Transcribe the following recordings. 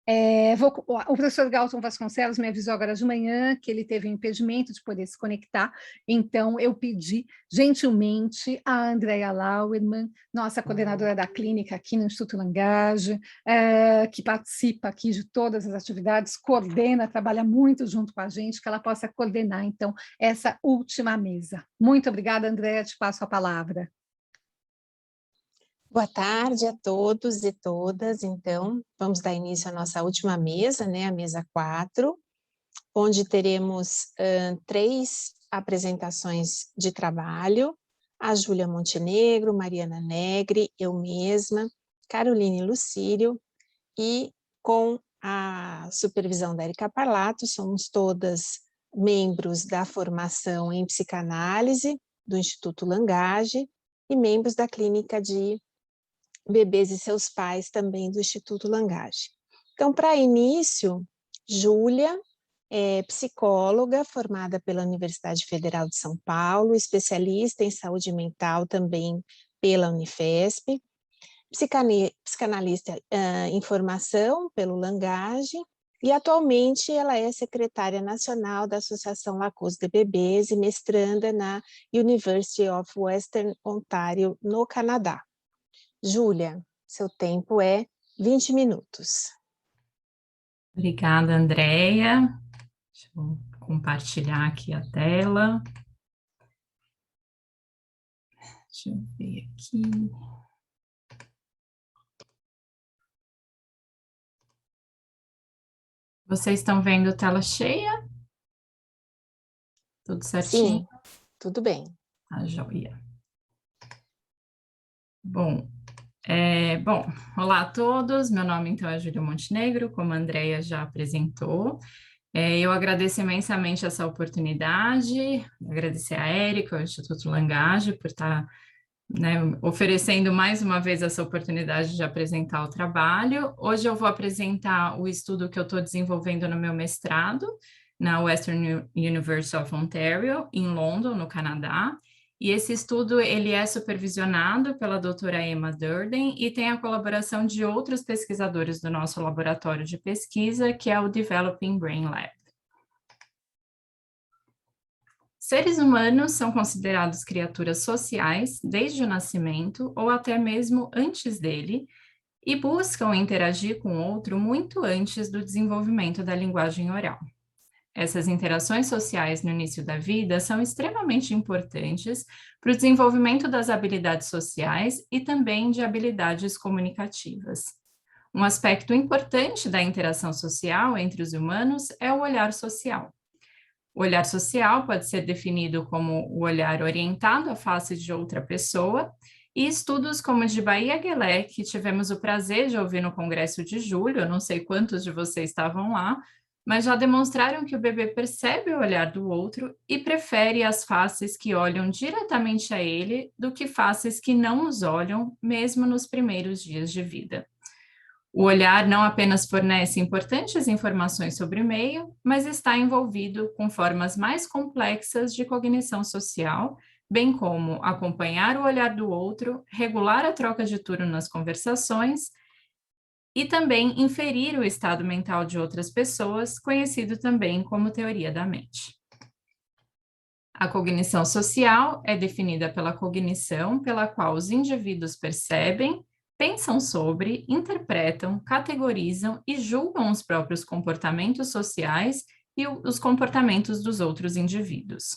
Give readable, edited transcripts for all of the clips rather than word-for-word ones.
O professor Galton Vasconcelos me avisou agora de manhã que ele teve um impedimento de poder se conectar, então eu pedi gentilmente a Andrea Lauermann, nossa coordenadora da clínica aqui no Instituto Langage, que participa aqui de todas as atividades, coordena, trabalha muito junto com a gente, que ela possa coordenar, então, essa última mesa. Muito obrigada, Andrea, te passo a palavra. Boa tarde a todos e todas. Então, vamos dar início à nossa última mesa, né, a mesa 4, onde teremos 3 apresentações de trabalho, a Júlia Montenegro, Mariana Negri, eu mesma, Caroline Lucírio, e com a supervisão da Érica Parlato, somos todas membros da formação em psicanálise do Instituto Langage e membros da clínica de bebês e seus pais também do Instituto Langage. Então, para início, Júlia é psicóloga formada pela Universidade Federal de São Paulo, especialista em saúde mental também pela Unifesp, psicanalista em formação pelo Langage, e atualmente ela é secretária nacional da Associação Lacos de Bebês e mestranda na University of Western Ontario, no Canadá. Júlia, seu tempo é 20 minutos. Obrigada, Andrea. Deixa eu compartilhar aqui a tela. Deixa eu ver aqui. Vocês estão vendo tela cheia? Tudo certinho? Sim, tudo bem. Tá joia. Bom, olá a todos, meu nome então é Júlia Montenegro, como a Andrea já apresentou. Eu agradeço imensamente essa oportunidade, agradecer a Érica, ao Instituto Langage, por estar oferecendo mais uma vez essa oportunidade de apresentar o trabalho. Hoje eu vou apresentar o estudo que eu estou desenvolvendo no meu mestrado, na Western University of Ontario, em London, no Canadá. E esse estudo ele é supervisionado pela doutora Emma Durden e tem a colaboração de outros pesquisadores do nosso laboratório de pesquisa, que é o Developing Brain Lab. Seres humanos são considerados criaturas sociais desde o nascimento ou até mesmo antes dele e buscam interagir com o outro muito antes do desenvolvimento da linguagem oral. Essas interações sociais no início da vida são extremamente importantes para o desenvolvimento das habilidades sociais e também de habilidades comunicativas. Um aspecto importante da interação social entre os humanos é o olhar social. O olhar social pode ser definido como o olhar orientado à face de outra pessoa, e estudos como o de Bahia Guelé, que tivemos o prazer de ouvir no Congresso de Julho, eu não sei quantos de vocês estavam lá, mas já demonstraram que o bebê percebe o olhar do outro e prefere as faces que olham diretamente a ele do que faces que não os olham, mesmo nos primeiros dias de vida. O olhar não apenas fornece importantes informações sobre o meio, mas está envolvido com formas mais complexas de cognição social, bem como acompanhar o olhar do outro, regular a troca de turno nas conversações e também inferir o estado mental de outras pessoas, conhecido também como teoria da mente. A cognição social é definida pela cognição pela qual os indivíduos percebem, pensam sobre, interpretam, categorizam e julgam os próprios comportamentos sociais e os comportamentos dos outros indivíduos.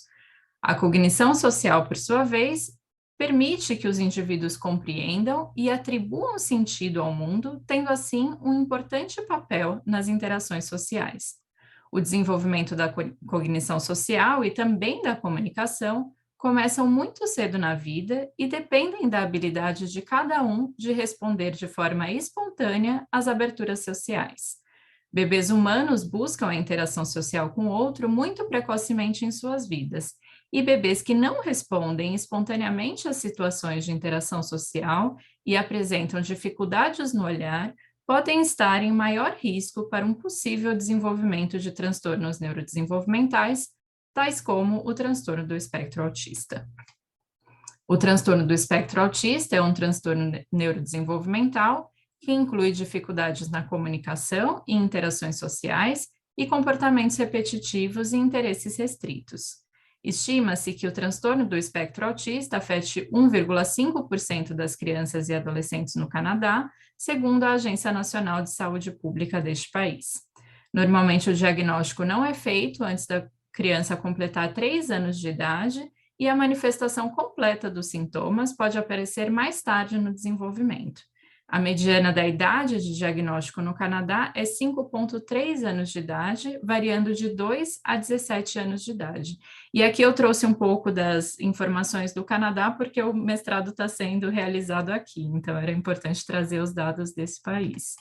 A cognição social, por sua vez, permite que os indivíduos compreendam e atribuam sentido ao mundo, tendo assim um importante papel nas interações sociais. O desenvolvimento da cognição social e também da comunicação começam muito cedo na vida e dependem da habilidade de cada um de responder de forma espontânea às aberturas sociais. Bebês humanos buscam a interação social com o outro muito precocemente em suas vidas, e bebês que não respondem espontaneamente às situações de interação social e apresentam dificuldades no olhar podem estar em maior risco para um possível desenvolvimento de transtornos neurodesenvolvimentais, tais como o transtorno do espectro autista. O transtorno do espectro autista é um transtorno neurodesenvolvimental que inclui dificuldades na comunicação e interações sociais e comportamentos repetitivos e interesses restritos. Estima-se que o transtorno do espectro autista afete 1,5% das crianças e adolescentes no Canadá, segundo a Agência Nacional de Saúde Pública deste país. Normalmente, o diagnóstico não é feito antes da criança completar 3 anos de idade e a manifestação completa dos sintomas pode aparecer mais tarde no desenvolvimento. A mediana da idade de diagnóstico no Canadá é 5,3 anos de idade, variando de 2 a 17 anos de idade. E aqui eu trouxe um pouco das informações do Canadá, porque o mestrado está sendo realizado aqui, então era importante trazer os dados desse país.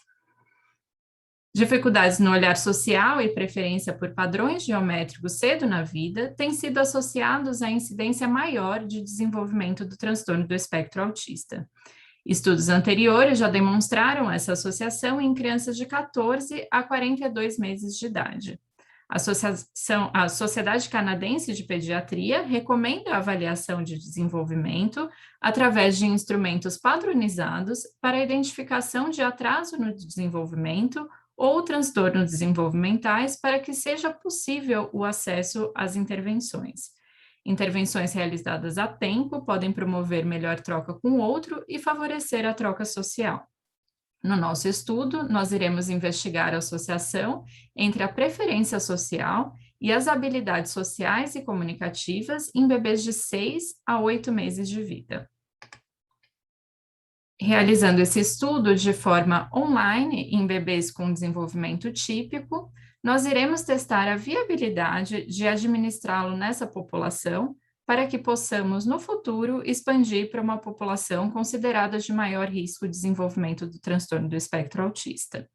Dificuldades no olhar social e preferência por padrões geométricos cedo na vida têm sido associados à incidência maior de desenvolvimento do transtorno do espectro autista. Estudos anteriores já demonstraram essa associação em crianças de 14 a 42 meses de idade. A Sociedade Canadense de Pediatria recomenda a avaliação de desenvolvimento através de instrumentos padronizados para a identificação de atraso no desenvolvimento ou transtornos desenvolvimentais para que seja possível o acesso às intervenções. Intervenções realizadas a tempo podem promover melhor troca com o outro e favorecer a troca social. No nosso estudo, nós iremos investigar a associação entre a preferência social e as habilidades sociais e comunicativas em bebês de 6 a 8 meses de vida. Realizando esse estudo de forma online em bebês com desenvolvimento típico, nós iremos testar a viabilidade de administrá-lo nessa população para que possamos, no futuro, expandir para uma população considerada de maior risco de desenvolvimento do transtorno do espectro autista.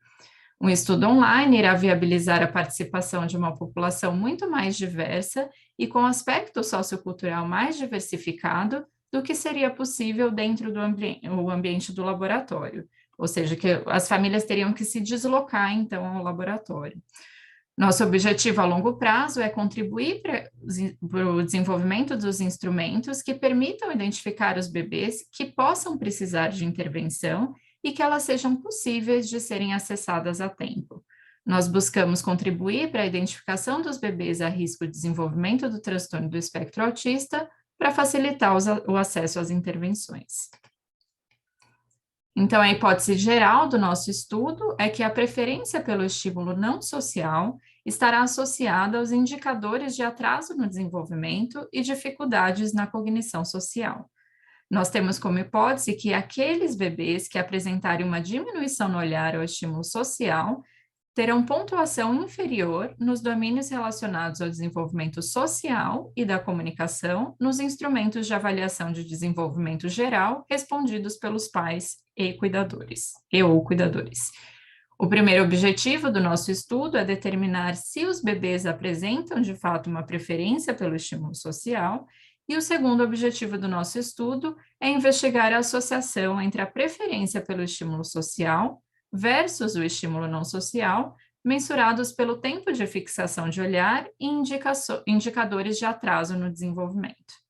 Um estudo online irá viabilizar a participação de uma população muito mais diversa e com aspecto sociocultural mais diversificado do que seria possível dentro do ambiente do laboratório, ou seja, que as famílias teriam que se deslocar, então, ao laboratório. Nosso objetivo a longo prazo é contribuir para o desenvolvimento dos instrumentos que permitam identificar os bebês que possam precisar de intervenção e que elas sejam possíveis de serem acessadas a tempo. Nós buscamos contribuir para a identificação dos bebês a risco de desenvolvimento do transtorno do espectro autista para facilitar o acesso às intervenções. Então, a hipótese geral do nosso estudo é que a preferência pelo estímulo não social estará associada aos indicadores de atraso no desenvolvimento e dificuldades na cognição social. Nós temos como hipótese que aqueles bebês que apresentarem uma diminuição no olhar ao estímulo social terão pontuação inferior nos domínios relacionados ao desenvolvimento social e da comunicação nos instrumentos de avaliação de desenvolvimento geral respondidos pelos pais e cuidadores, ou cuidadores. O primeiro objetivo do nosso estudo é determinar se os bebês apresentam, de fato, uma preferência pelo estímulo social, e o segundo objetivo do nosso estudo é investigar a associação entre a preferência pelo estímulo social versus o estímulo não social, mensurados pelo tempo de fixação de olhar e indicadores de atraso no desenvolvimento.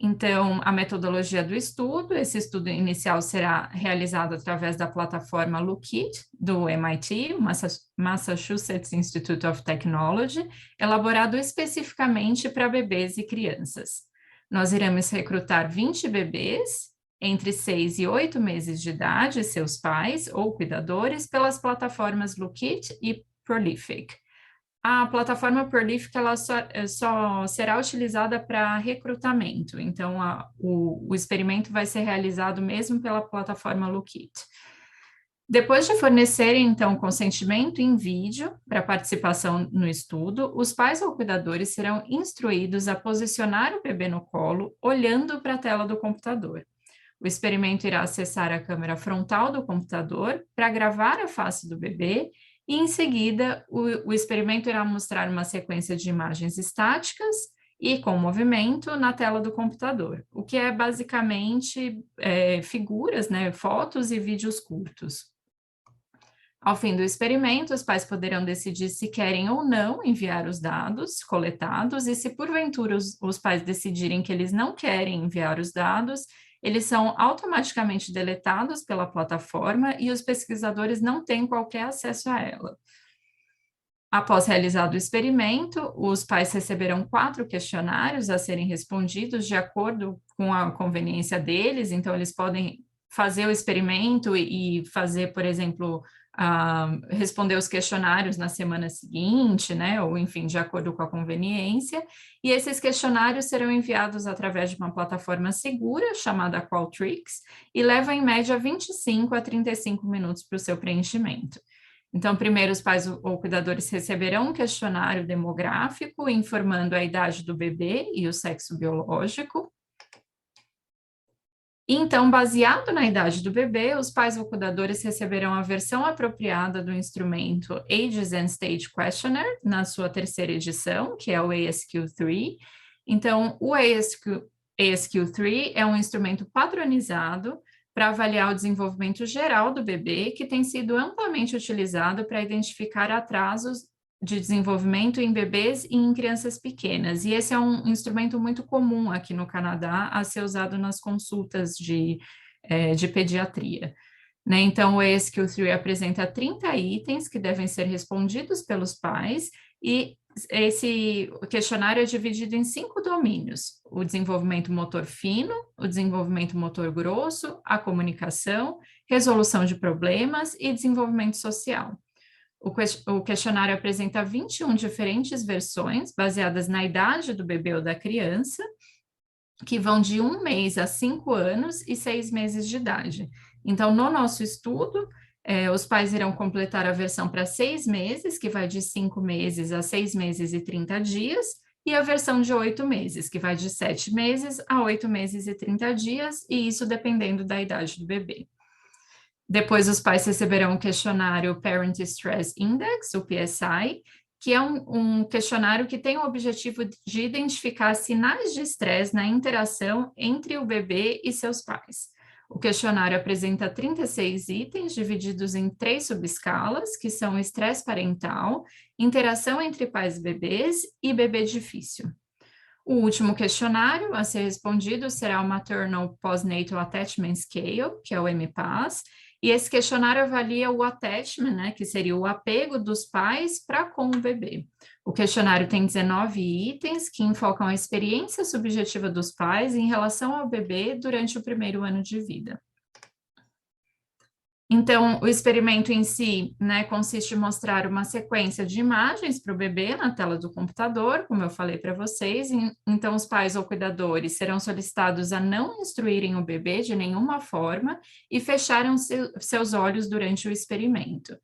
Então, a metodologia do estudo, esse estudo inicial será realizado através da plataforma Lookit, do MIT, Massachusetts Institute of Technology, elaborado especificamente para bebês e crianças. Nós iremos recrutar 20 bebês, entre 6 e 8 meses de idade, seus pais ou cuidadores, pelas plataformas Lookit e Prolific. A plataforma Prolific ela só será utilizada para recrutamento, então o experimento vai ser realizado mesmo pela plataforma Lookit. Depois de fornecerem, então, consentimento em vídeo para participação no estudo, os pais ou cuidadores serão instruídos a posicionar o bebê no colo, olhando para a tela do computador. O experimento irá acessar a câmera frontal do computador para gravar a face do bebê e, em seguida, o experimento irá mostrar uma sequência de imagens estáticas e com movimento na tela do computador, o que é basicamente figuras, né, fotos e vídeos curtos. Ao fim do experimento, os pais poderão decidir se querem ou não enviar os dados coletados e se, porventura, os pais decidirem que eles não querem enviar os dados, eles são automaticamente deletados pela plataforma e os pesquisadores não têm qualquer acesso a ela. Após realizado o experimento, os pais receberão 4 questionários a serem respondidos de acordo com a conveniência deles, então eles podem fazer o experimento e fazer, por exemplo, responder os questionários na semana seguinte, né, ou enfim, de acordo com a conveniência, e esses questionários serão enviados através de uma plataforma segura chamada Qualtrics e leva em média 25 a 35 minutos para o seu preenchimento. Então, primeiro, os pais ou cuidadores receberão um questionário demográfico informando a idade do bebê e o sexo biológico. Então, baseado na idade do bebê, os pais ou cuidadores receberão a versão apropriada do instrumento Ages and Stage Questionnaire, na sua 3ª edição, que é o ASQ3. Então, o ASQ3 é um instrumento padronizado para avaliar o desenvolvimento geral do bebê, que tem sido amplamente utilizado para identificar atrasos de desenvolvimento em bebês e em crianças pequenas. E esse é um instrumento muito comum aqui no Canadá a ser usado nas consultas de pediatria. Né? Então, o ASQ3 apresenta 30 itens que devem ser respondidos pelos pais e esse questionário é dividido em 5 domínios: o desenvolvimento motor fino, o desenvolvimento motor grosso, a comunicação, resolução de problemas e desenvolvimento social. O questionário apresenta 21 diferentes versões, baseadas na idade do bebê ou da criança, que vão de 1 mês a 5 anos e 6 meses de idade. Então, no nosso estudo, os pais irão completar a versão para 6 meses, que vai de 5 meses a 6 meses e 30 dias, e a versão de 8 meses, que vai de 7 meses a 8 meses e 30 dias, e isso dependendo da idade do bebê. Depois, os pais receberão o questionário Parent Stress Index, o PSI, que é um questionário que tem o objetivo de identificar sinais de estresse na interação entre o bebê e seus pais. O questionário apresenta 36 itens divididos em 3 subescalas, que são estresse parental, interação entre pais e bebês e bebê difícil. O último questionário a ser respondido será o Maternal Postnatal Attachment Scale, que é o MPAS, e esse questionário avalia o attachment, né, que seria o apego dos pais para com o bebê. O questionário tem 19 itens que enfocam a experiência subjetiva dos pais em relação ao bebê durante o 1º ano de vida. Então, o experimento em si, né, consiste em mostrar uma sequência de imagens para o bebê na tela do computador, como eu falei para vocês. Então, os pais ou cuidadores serão solicitados a não instruírem o bebê de nenhuma forma e fecharem seus olhos durante o experimento.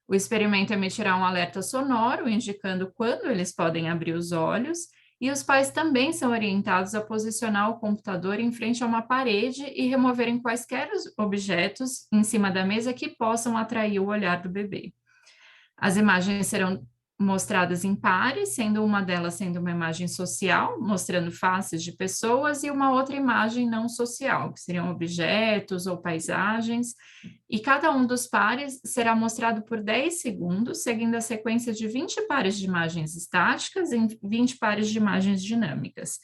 O experimento emitirá um alerta sonoro indicando quando eles podem abrir os olhos, e os pais também são orientados a posicionar o computador em frente a uma parede e removerem quaisquer objetos em cima da mesa que possam atrair o olhar do bebê. As imagens serão mostradas em pares, sendo uma delas sendo uma imagem social, mostrando faces de pessoas, e uma outra imagem não social, que seriam objetos ou paisagens, e cada um dos pares será mostrado por 10 segundos, seguindo a sequência de 20 pares de imagens estáticas e 20 pares de imagens dinâmicas.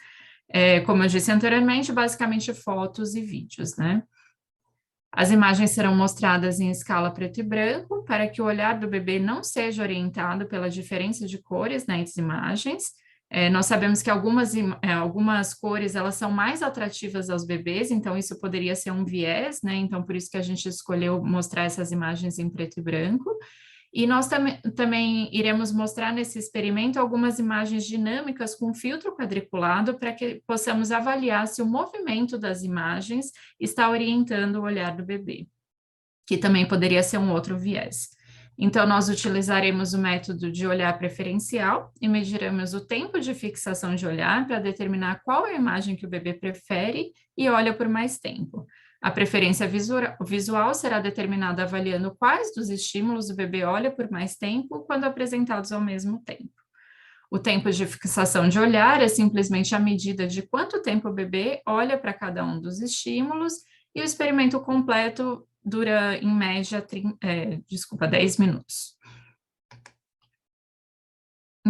Como eu disse anteriormente, basicamente fotos e vídeos, né? As imagens serão mostradas em escala preto e branco, para que o olhar do bebê não seja orientado pela diferença de cores nas imagens. Nós sabemos que algumas cores elas são mais atrativas aos bebês, então isso poderia ser um viés, né? Então, por isso que a gente escolheu mostrar essas imagens em preto e branco. E nós também iremos mostrar nesse experimento algumas imagens dinâmicas com filtro quadriculado para que possamos avaliar se o movimento das imagens está orientando o olhar do bebê, que também poderia ser um outro viés. Então, nós utilizaremos o método de olhar preferencial e mediremos o tempo de fixação de olhar para determinar qual é a imagem que o bebê prefere e olha por mais tempo. A preferência visual será determinada avaliando quais dos estímulos o bebê olha por mais tempo quando apresentados ao mesmo tempo. O tempo de fixação de olhar é simplesmente a medida de quanto tempo o bebê olha para cada um dos estímulos, e o experimento completo dura, em média, 10 minutos.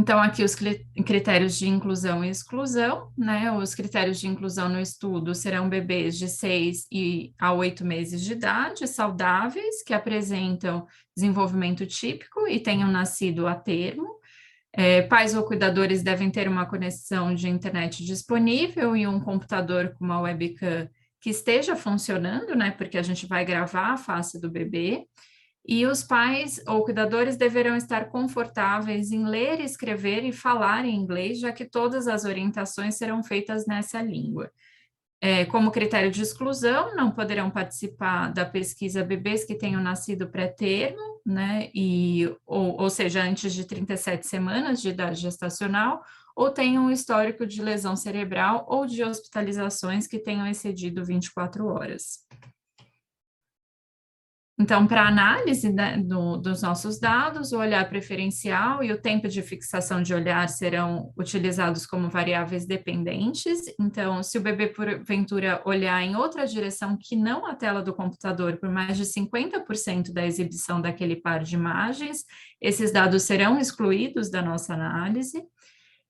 Então, aqui os critérios de inclusão e exclusão, né? Os critérios de inclusão no estudo serão bebês de 6 a 8 meses de idade, saudáveis, que apresentam desenvolvimento típico e tenham nascido a termo. Pais ou cuidadores devem ter uma conexão de internet disponível e um computador com uma webcam que esteja funcionando, né? Porque a gente vai gravar a face do bebê. E os pais ou cuidadores deverão estar confortáveis em ler, escrever e falar em inglês, já que todas as orientações serão feitas nessa língua. Como critério de exclusão, não poderão participar da pesquisa bebês que tenham nascido pré-termo, né, ou seja, antes de 37 semanas de idade gestacional, ou tenham um histórico de lesão cerebral ou de hospitalizações que tenham excedido 24 horas. Então, para análise, né, dos nossos dados, o olhar preferencial e o tempo de fixação de olhar serão utilizados como variáveis dependentes. Então, se o bebê, porventura, olhar em outra direção que não a tela do computador por mais de 50% da exibição daquele par de imagens, esses dados serão excluídos da nossa análise.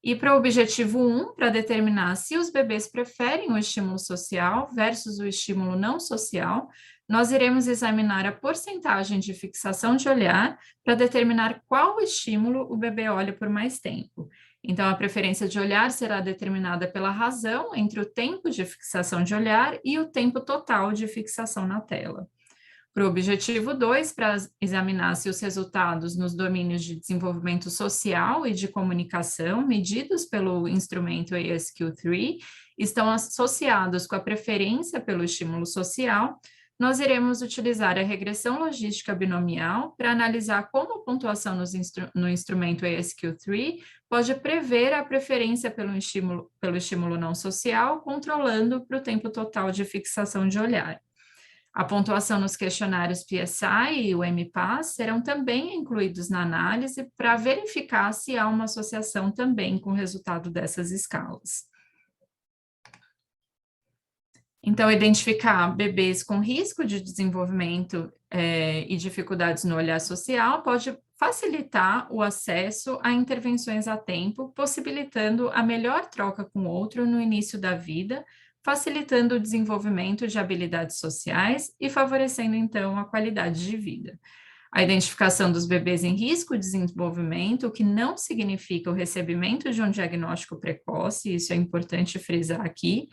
E para o objetivo 1, para determinar se os bebês preferem o estímulo social versus o estímulo não social, nós iremos examinar a porcentagem de fixação de olhar para determinar qual estímulo o bebê olha por mais tempo. Então, a preferência de olhar será determinada pela razão entre o tempo de fixação de olhar e o tempo total de fixação na tela. Para o objetivo 2, para examinar se os resultados nos domínios de desenvolvimento social e de comunicação, medidos pelo instrumento ASQ3, estão associados com a preferência pelo estímulo social, nós iremos utilizar a regressão logística binomial para analisar como a pontuação no instrumento ASQ3 pode prever a preferência pelo estímulo não social, controlando para o tempo total de fixação de olhar. A pontuação nos questionários PSI e o MPAS serão também incluídos na análise para verificar se há uma associação também com o resultado dessas escalas. Então, identificar bebês com risco de desenvolvimento e dificuldades no olhar social pode facilitar o acesso a intervenções a tempo, possibilitando a melhor troca com o outro no início da vida, facilitando o desenvolvimento de habilidades sociais e favorecendo, então, a qualidade de vida. A identificação dos bebês em risco de desenvolvimento, o que não significa o recebimento de um diagnóstico precoce, isso é importante frisar aqui,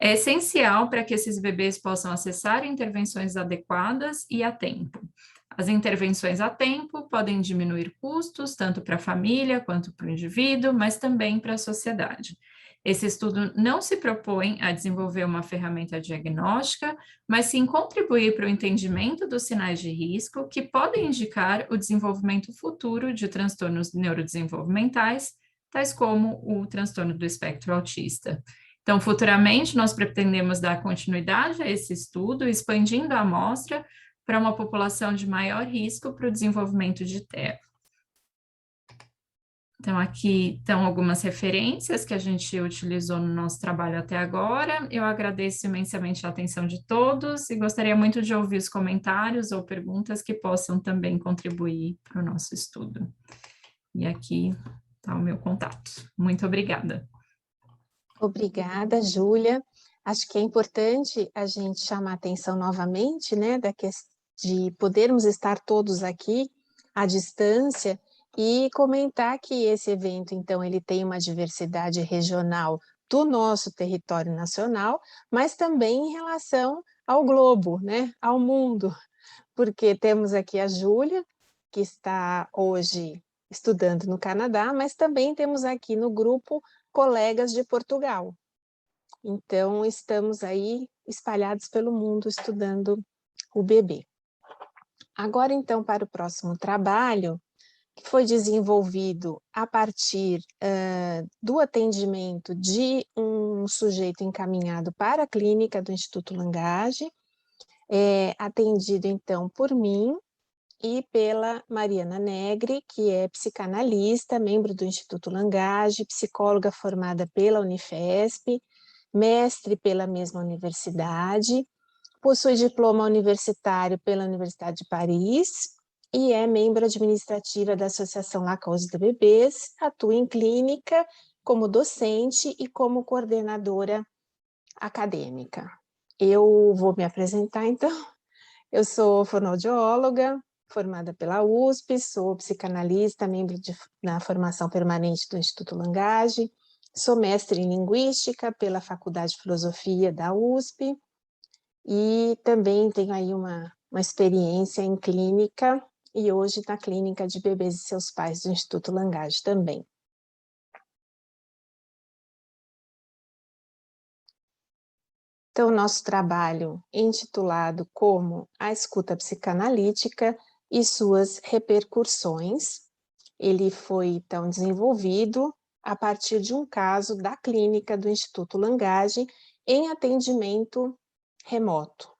é essencial para que esses bebês possam acessar intervenções adequadas e a tempo. As intervenções a tempo podem diminuir custos, tanto para a família quanto para o indivíduo, mas também para a sociedade. Esse estudo não se propõe a desenvolver uma ferramenta diagnóstica, mas sim contribuir para o entendimento dos sinais de risco que podem indicar o desenvolvimento futuro de transtornos neurodesenvolvimentais, tais como o transtorno do espectro autista. Então, futuramente, nós pretendemos dar continuidade a esse estudo, expandindo a amostra para uma população de maior risco para o desenvolvimento de TEA. Então, aqui estão algumas referências que a gente utilizou no nosso trabalho até agora. Eu agradeço imensamente a atenção de todos e gostaria muito de ouvir os comentários ou perguntas que possam também contribuir para o nosso estudo. E aqui está o meu contato. Muito obrigada. Obrigada, Júlia. Acho que é importante a gente chamar a atenção novamente, né, de podermos estar todos aqui à distância e comentar que esse evento, então, ele tem uma diversidade regional do nosso território nacional, mas também em relação ao globo, né, ao mundo, porque temos aqui a Júlia, que está hoje estudando no Canadá, mas também temos aqui no grupo colegas de Portugal. Então, estamos aí espalhados pelo mundo estudando o bebê. Agora, então, para o próximo trabalho, que foi desenvolvido a partir do atendimento de um sujeito encaminhado para a clínica do Instituto Langage, atendido, então, por mim e pela Mariana Negri, que é psicanalista, membro do Instituto Langage, psicóloga formada pela Unifesp, mestre pela mesma universidade, possui diploma universitário pela Universidade de Paris, e é membro administrativa da Associação Lacause de Bebês, atua em clínica como docente e como coordenadora acadêmica. Eu vou me apresentar, então. Eu sou fonoaudióloga, formada pela USP, sou psicanalista, membro na formação permanente do Instituto Langage, sou mestre em Linguística pela Faculdade de Filosofia da USP e também tenho aí uma experiência em clínica e hoje na clínica de bebês e seus pais do Instituto Langage também. Então, nosso trabalho intitulado como A Escuta Psicanalítica e suas repercussões, ele foi então desenvolvido a partir de um caso da clínica do Instituto Langage em atendimento remoto.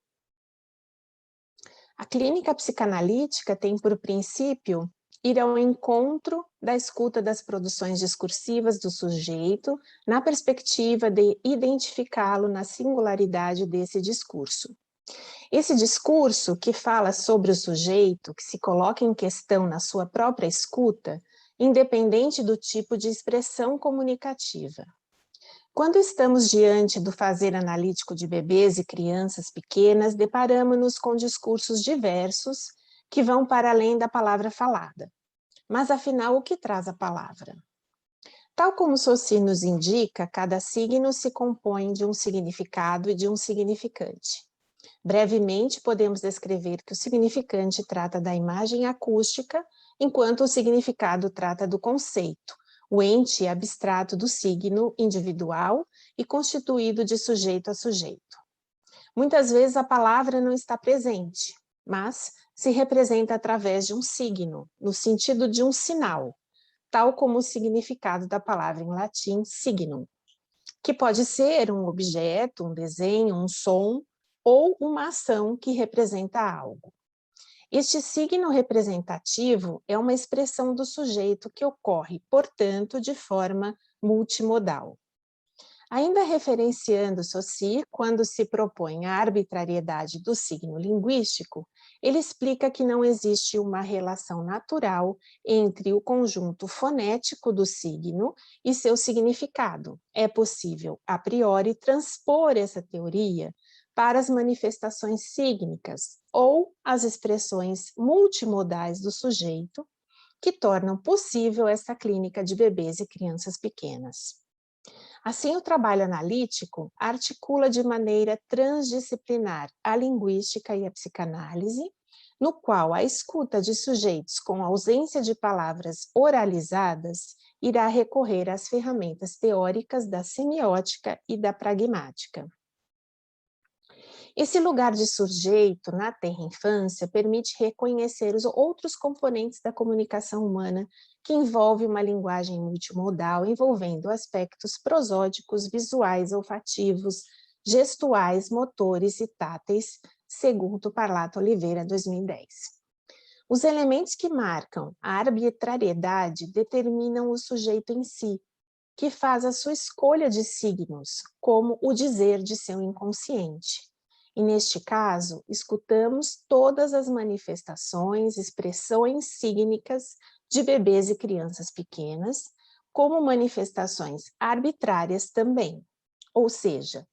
A clínica psicanalítica tem por princípio ir ao encontro da escuta das produções discursivas do sujeito, na perspectiva de identificá-lo na singularidade desse discurso. Esse discurso que fala sobre o sujeito, que se coloca em questão na sua própria escuta, independente do tipo de expressão comunicativa. Quando estamos diante do fazer analítico de bebês e crianças pequenas, deparamos-nos com discursos diversos que vão para além da palavra falada. Mas, afinal, o que traz a palavra? Tal como Saussure nos indica, cada signo se compõe de um significado e de um significante. Brevemente, podemos descrever que o significante trata da imagem acústica, enquanto o significado trata do conceito, o ente abstrato do signo individual e constituído de sujeito a sujeito. Muitas vezes a palavra não está presente, mas se representa através de um signo, no sentido de um sinal, tal como o significado da palavra em latim signum, que pode ser um objeto, um desenho, um som ou uma ação que representa algo. Este signo representativo é uma expressão do sujeito que ocorre, portanto, de forma multimodal. Ainda referenciando Saussure, quando se propõe a arbitrariedade do signo linguístico, ele explica que não existe uma relação natural entre o conjunto fonético do signo e seu significado. É possível, a priori, transpor essa teoria para as manifestações sígnicas ou as expressões multimodais do sujeito, que tornam possível essa clínica de bebês e crianças pequenas. Assim, o trabalho analítico articula de maneira transdisciplinar a linguística e a psicanálise, no qual a escuta de sujeitos com ausência de palavras oralizadas irá recorrer às ferramentas teóricas da semiótica e da pragmática. Esse lugar de sujeito na tenra infância permite reconhecer os outros componentes da comunicação humana que envolve uma linguagem multimodal envolvendo aspectos prosódicos, visuais, olfativos, gestuais, motores e táteis, segundo Parlato Oliveira, 2010. Os elementos que marcam a arbitrariedade determinam o sujeito em si, que faz a sua escolha de signos, como o dizer de seu inconsciente. E neste caso, escutamos todas as manifestações, expressões sígnicas de bebês e crianças pequenas, como manifestações arbitrárias também. Ou seja,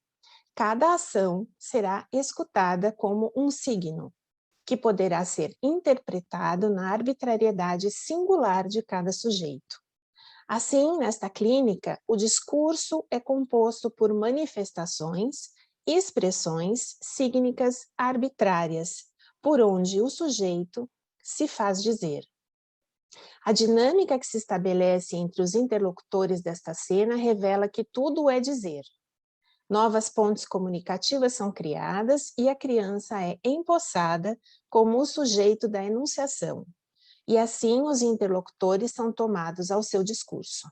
cada ação será escutada como um signo, que poderá ser interpretado na arbitrariedade singular de cada sujeito. Assim, nesta clínica, o discurso é composto por manifestações, expressões sígnicas arbitrárias, por onde o sujeito se faz dizer. A dinâmica que se estabelece entre os interlocutores desta cena revela que tudo é dizer. Novas pontes comunicativas são criadas e a criança é empossada como o sujeito da enunciação. E assim os interlocutores são tomados ao seu discurso.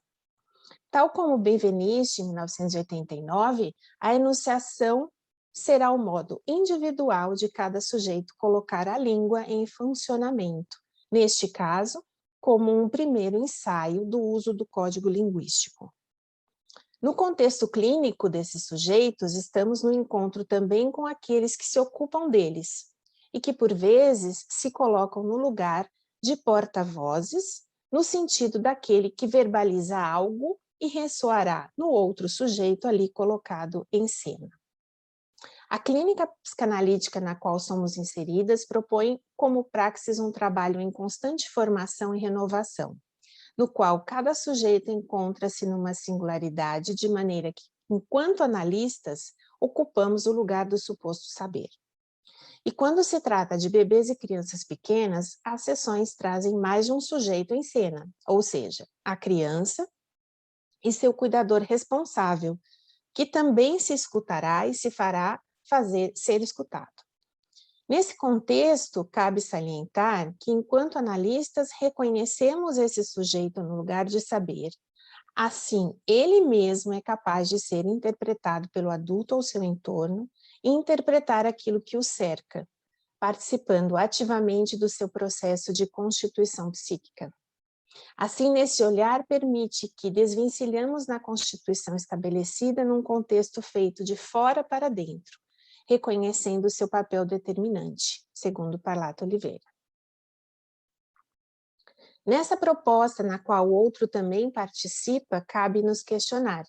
Tal como Benveniste, em 1989, a enunciação será o modo individual de cada sujeito colocar a língua em funcionamento, neste caso, como um primeiro ensaio do uso do código linguístico. No contexto clínico desses sujeitos, estamos no encontro também com aqueles que se ocupam deles, e que, por vezes, se colocam no lugar de porta-vozes, no sentido daquele que verbaliza algo e ressoará no outro sujeito ali colocado em cena. A clínica psicanalítica na qual somos inseridas propõe como praxis um trabalho em constante formação e renovação, no qual cada sujeito encontra-se numa singularidade, de maneira que, enquanto analistas, ocupamos o lugar do suposto saber. E quando se trata de bebês e crianças pequenas, as sessões trazem mais de um sujeito em cena, ou seja, a criança e seu cuidador responsável, que também se escutará e se fará ser escutado. Nesse contexto, cabe salientar que, enquanto analistas, reconhecemos esse sujeito no lugar de saber. Assim, ele mesmo é capaz de ser interpretado pelo adulto ou seu entorno e interpretar aquilo que o cerca, participando ativamente do seu processo de constituição psíquica. Assim, nesse olhar, permite que desvencilhamos na constituição estabelecida num contexto feito de fora para dentro, reconhecendo o seu papel determinante, segundo Parlato Oliveira. Nessa proposta, na qual o outro também participa, cabe nos questionar: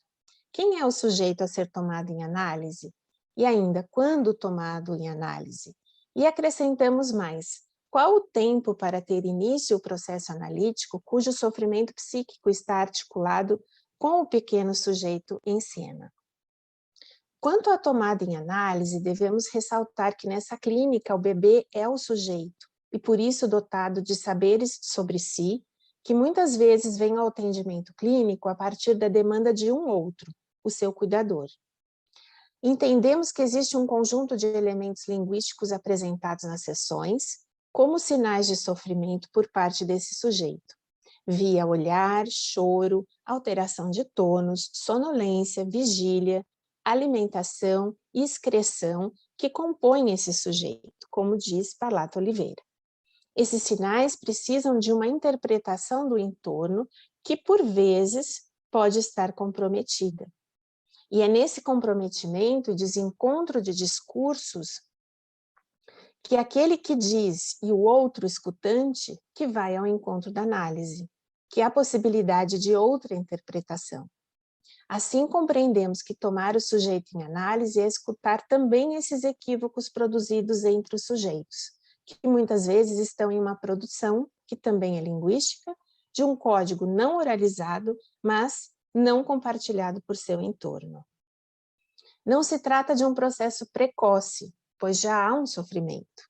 quem é o sujeito a ser tomado em análise? E ainda, quando tomado em análise? E acrescentamos mais: qual o tempo para ter início o processo analítico cujo sofrimento psíquico está articulado com o pequeno sujeito em cena? Quanto à tomada em análise, devemos ressaltar que nessa clínica o bebê é o sujeito, e por isso dotado de saberes sobre si, que muitas vezes vem ao atendimento clínico a partir da demanda de um outro, o seu cuidador. Entendemos que existe um conjunto de elementos linguísticos apresentados nas sessões, como sinais de sofrimento por parte desse sujeito, via olhar, choro, alteração de tônus, sonolência, vigília, alimentação e excreção que compõem esse sujeito, como diz Parlato Oliveira. Esses sinais precisam de uma interpretação do entorno que, por vezes, pode estar comprometida. E é nesse comprometimento e desencontro de discursos que aquele que diz e o outro escutante que vai ao encontro da análise, que há a possibilidade de outra interpretação. Assim, compreendemos que tomar o sujeito em análise é escutar também esses equívocos produzidos entre os sujeitos, que muitas vezes estão em uma produção, que também é linguística, de um código não oralizado, mas não compartilhado por seu entorno. Não se trata de um processo precoce, pois já há um sofrimento.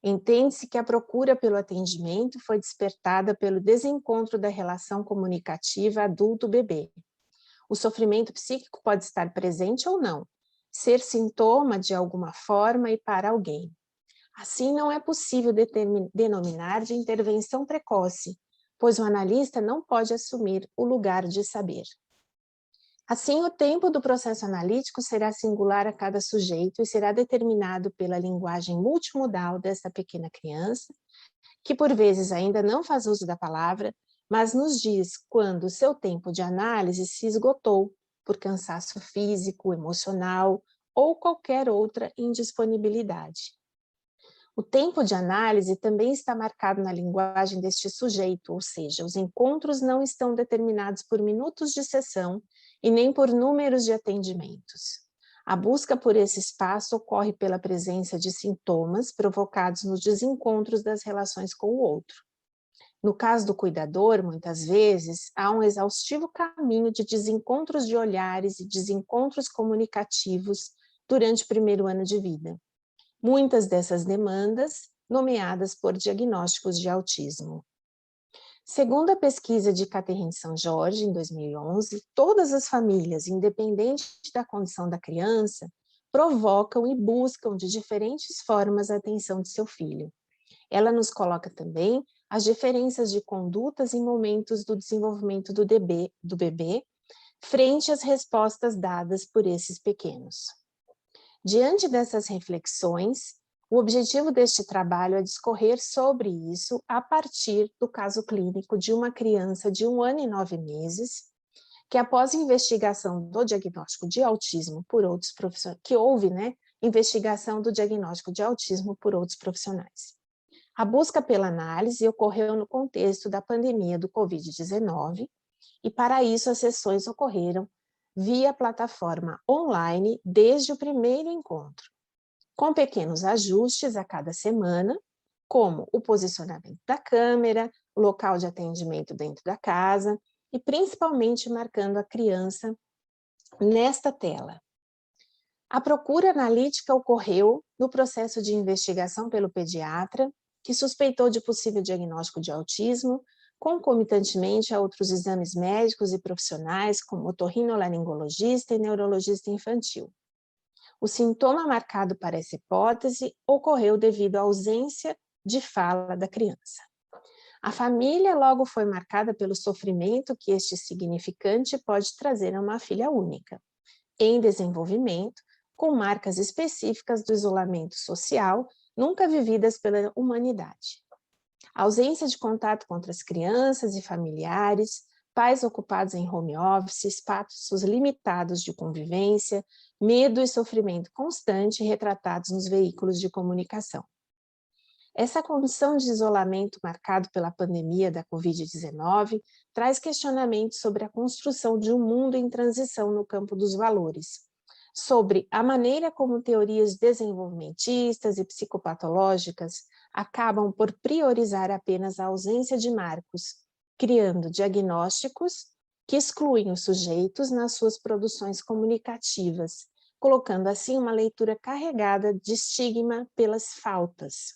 Entende-se que a procura pelo atendimento foi despertada pelo desencontro da relação comunicativa adulto-bebê. O sofrimento psíquico pode estar presente ou não, ser sintoma de alguma forma e para alguém. Assim, não é possível denominar de intervenção precoce, pois o analista não pode assumir o lugar de saber. Assim, o tempo do processo analítico será singular a cada sujeito e será determinado pela linguagem multimodal dessa pequena criança, que por vezes ainda não faz uso da palavra, mas nos diz quando seu tempo de análise se esgotou por cansaço físico, emocional ou qualquer outra indisponibilidade. O tempo de análise também está marcado na linguagem deste sujeito, ou seja, os encontros não estão determinados por minutos de sessão e nem por números de atendimentos. A busca por esse espaço ocorre pela presença de sintomas provocados nos desencontros das relações com o outro. No caso do cuidador, muitas vezes, há um exaustivo caminho de desencontros de olhares e desencontros comunicativos durante o primeiro ano de vida. Muitas dessas demandas nomeadas por diagnósticos de autismo. Segundo a pesquisa de Catherine São Jorge, em 2011, todas as famílias, independente da condição da criança, provocam e buscam de diferentes formas a atenção de seu filho. Ela nos coloca também as diferenças de condutas em momentos do desenvolvimento do bebê frente às respostas dadas por esses pequenos. Diante dessas reflexões, o objetivo deste trabalho é discorrer sobre isso a partir do caso clínico de uma criança de 1 ano e 9 meses, que após investigação do diagnóstico de autismo por outros profissionais, investigação do diagnóstico de autismo por outros profissionais. A busca pela análise ocorreu no contexto da pandemia do Covid-19 e, para isso, as sessões ocorreram via plataforma online desde o primeiro encontro, com pequenos ajustes a cada semana, como o posicionamento da câmera, o local de atendimento dentro da casa e, principalmente, marcando a criança nesta tela. A procura analítica ocorreu no processo de investigação pelo pediatra, que suspeitou de possível diagnóstico de autismo, concomitantemente a outros exames médicos e profissionais, como otorrinolaringologista e neurologista infantil. O sintoma marcado para essa hipótese ocorreu devido à ausência de fala da criança. A família logo foi marcada pelo sofrimento que este significante pode trazer a uma filha única, em desenvolvimento, com marcas específicas do isolamento social, nunca vividas pela humanidade. A ausência de contato com outras crianças e familiares, pais ocupados em home office, espaços limitados de convivência, medo e sofrimento constante retratados nos veículos de comunicação. Essa condição de isolamento marcado pela pandemia da Covid-19 traz questionamentos sobre a construção de um mundo em transição no campo dos valores, sobre a maneira como teorias desenvolvimentistas e psicopatológicas acabam por priorizar apenas a ausência de marcos, criando diagnósticos que excluem os sujeitos nas suas produções comunicativas, colocando assim uma leitura carregada de estigma pelas faltas.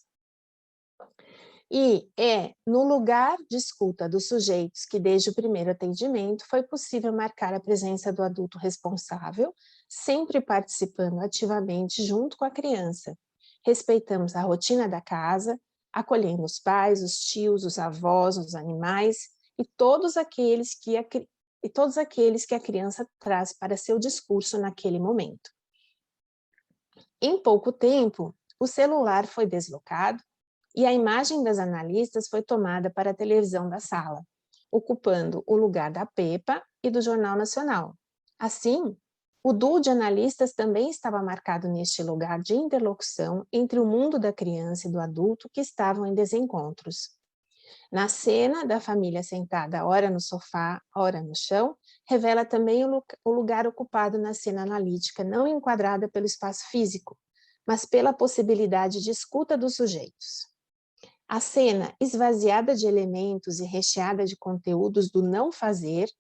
E é no lugar de escuta dos sujeitos que, desde o primeiro atendimento, foi possível marcar a presença do adulto responsável, sempre participando ativamente junto com a criança. Respeitamos a rotina da casa, acolhendo os pais, os tios, os avós, os animais e todos aqueles que a criança traz para seu discurso naquele momento. Em pouco tempo, o celular foi deslocado e a imagem das analistas foi tomada para a televisão da sala, ocupando o lugar da Pepa e do Jornal Nacional. Assim, o duo de analistas também estava marcado neste lugar de interlocução entre o mundo da criança e do adulto que estavam em desencontros. Na cena da família sentada, ora no sofá, ora no chão, revela também o lugar ocupado na cena analítica, não enquadrada pelo espaço físico, mas pela possibilidade de escuta dos sujeitos. A cena, esvaziada de elementos e recheada de conteúdos do não fazer,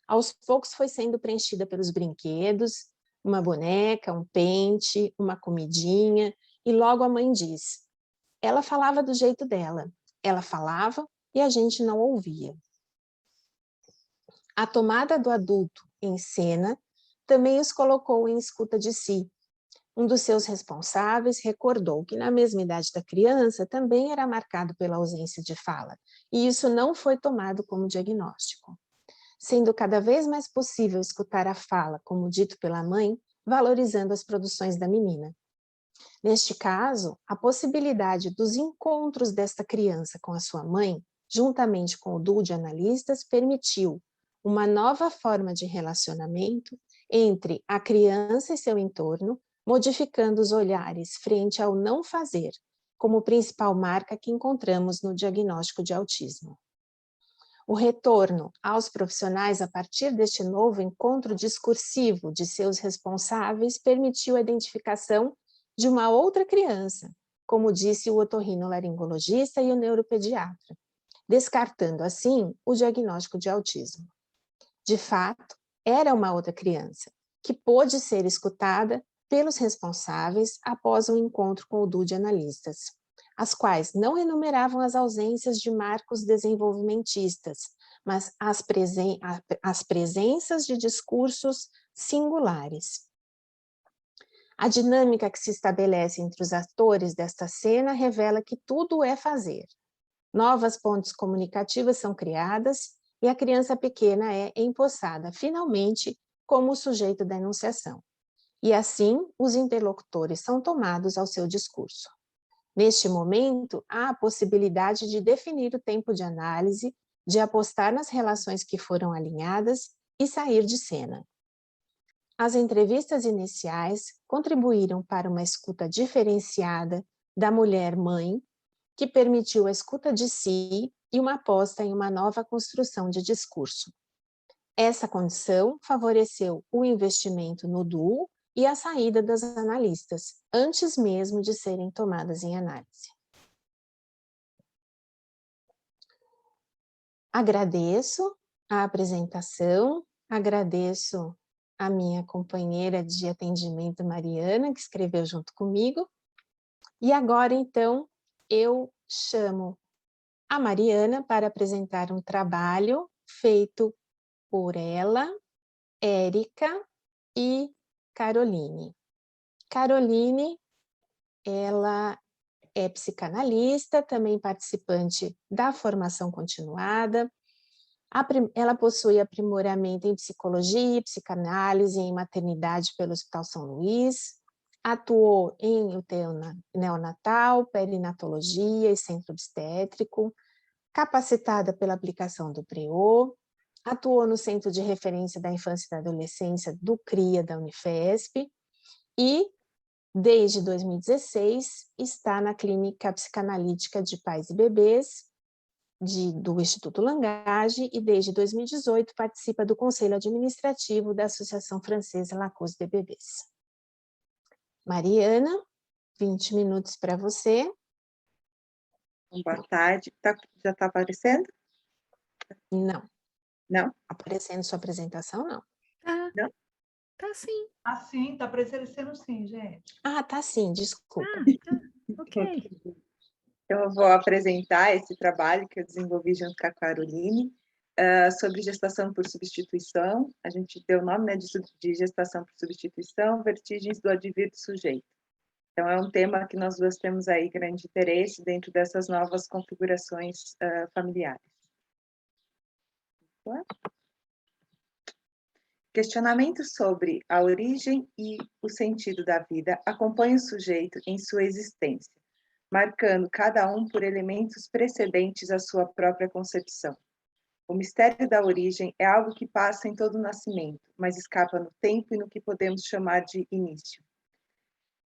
aos poucos foi sendo preenchida pelos brinquedos, uma boneca, um pente, uma comidinha, e logo a mãe diz: ela falava do jeito dela, ela falava e a gente não ouvia. A tomada do adulto em cena também os colocou em escuta de si. Um dos seus responsáveis recordou que na mesma idade da criança também era marcado pela ausência de fala, e isso não foi tomado como diagnóstico. Sendo cada vez mais possível escutar a fala, como dito pela mãe, valorizando as produções da menina. Neste caso, a possibilidade dos encontros desta criança com a sua mãe, juntamente com o duo de analistas, permitiu uma nova forma de relacionamento entre a criança e seu entorno, modificando os olhares frente ao não fazer, como principal marca que encontramos no diagnóstico de autismo. O retorno aos profissionais a partir deste novo encontro discursivo de seus responsáveis permitiu a identificação de uma outra criança, como disse o otorrinolaringologista e o neuropediatra, descartando assim o diagnóstico de autismo. De fato, era uma outra criança, que pôde ser escutada pelos responsáveis após um encontro com o duo de analistas, as quais não enumeravam as ausências de marcos desenvolvimentistas, mas as presenças de discursos singulares. A dinâmica que se estabelece entre os atores desta cena revela que tudo é fazer. Novas pontes comunicativas são criadas e a criança pequena é empossada, finalmente, como o sujeito da enunciação. E assim, os interlocutores são tomados ao seu discurso. Neste momento, há a possibilidade de definir o tempo de análise, de apostar nas relações que foram alinhadas e sair de cena. As entrevistas iniciais contribuíram para uma escuta diferenciada da mulher-mãe, que permitiu a escuta de si e uma aposta em uma nova construção de discurso. Essa condição favoreceu o investimento no duo e a saída das analistas, antes mesmo de serem tomadas em análise. Agradeço a apresentação, agradeço a minha companheira de atendimento, Mariana, que escreveu junto comigo. E agora, então, eu chamo a Mariana para apresentar um trabalho feito por ela, Érica e Caroline. Caroline, ela é psicanalista, também participante da formação continuada. Ela possui aprimoramento em psicologia e psicanálise em maternidade pelo Hospital São Luís, atuou em UTI neonatal, perinatologia e centro obstétrico, capacitada pela aplicação do PREO, atuou no Centro de Referência da Infância e da Adolescência do CRIA da Unifesp e, desde 2016, está na Clínica Psicanalítica de Pais e Bebês do Instituto Langage e, desde 2018, participa do Conselho Administrativo da Associação Francesa La Cause des Bébés. Mariana, 20 minutos para você. Boa tarde. Já está aparecendo? Não. Não? Aparecendo sua apresentação, não. Tá, Não? tá sim. Ah, sim, está aparecendo sim, gente. Ah, tá sim, desculpa. Tá, ok. Então, eu vou apresentar esse trabalho que eu desenvolvi junto com a Caroline, sobre gestação por substituição. A gente deu o nome, né, de gestação por substituição, vertigens do advir do sujeito. Então, é um tema que nós duas temos aí grande interesse dentro dessas novas configurações familiares. Questionamentos sobre a origem e o sentido da vida acompanham o sujeito em sua existência, marcando cada um por elementos precedentes à sua própria concepção. O mistério da origem é algo que passa em todo o nascimento, mas escapa no tempo e no que podemos chamar de início.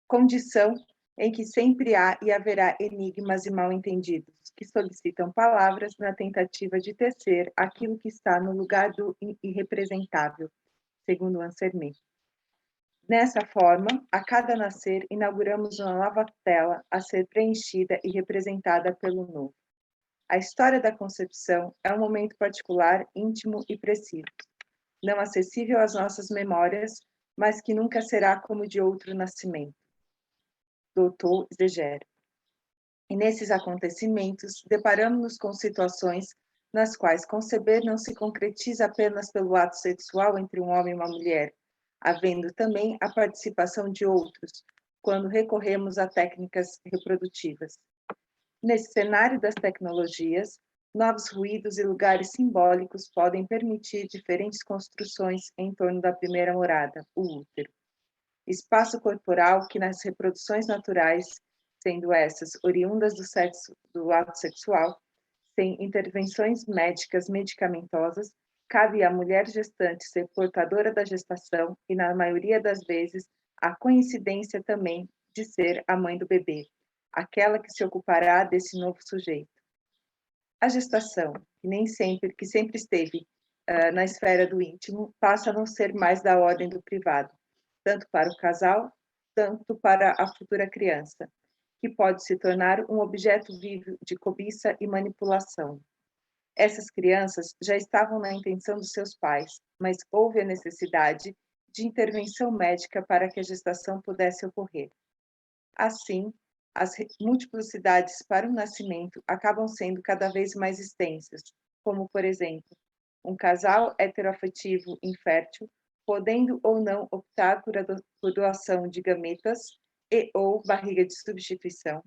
Condição em que sempre há e haverá enigmas e mal-entendidos, que solicitam palavras na tentativa de tecer aquilo que está no lugar do irrepresentável, segundo Ansermet. Dessa forma, a cada nascer, inauguramos uma nova tela a ser preenchida e representada pelo novo. A história da concepção é um momento particular, íntimo e preciso, não acessível às nossas memórias, mas que nunca será como de outro nascimento. Doutor Zegero. E nesses acontecimentos, deparamos-nos com situações nas quais conceber não se concretiza apenas pelo ato sexual entre um homem e uma mulher, havendo também a participação de outros, quando recorremos a técnicas reprodutivas. Nesse cenário das tecnologias, novos ruídos e lugares simbólicos podem permitir diferentes construções em torno da primeira morada, o útero. Espaço corporal que nas reproduções naturais, sendo essas oriundas do ato sexual, sem intervenções médicas medicamentosas, cabe à mulher gestante ser portadora da gestação e, na maioria das vezes, a coincidência também de ser a mãe do bebê, aquela que se ocupará desse novo sujeito. A gestação, que sempre esteve na esfera do íntimo, passa a não ser mais da ordem do privado, tanto para o casal, tanto para a futura criança, que pode se tornar um objeto vivo de cobiça e manipulação. Essas crianças já estavam na intenção dos seus pais, mas houve a necessidade de intervenção médica para que a gestação pudesse ocorrer. Assim, as multiplicidades para o nascimento acabam sendo cada vez mais extensas, como, por exemplo, um casal heteroafetivo infértil, podendo ou não optar por doação de gametas e ou barriga de substituição,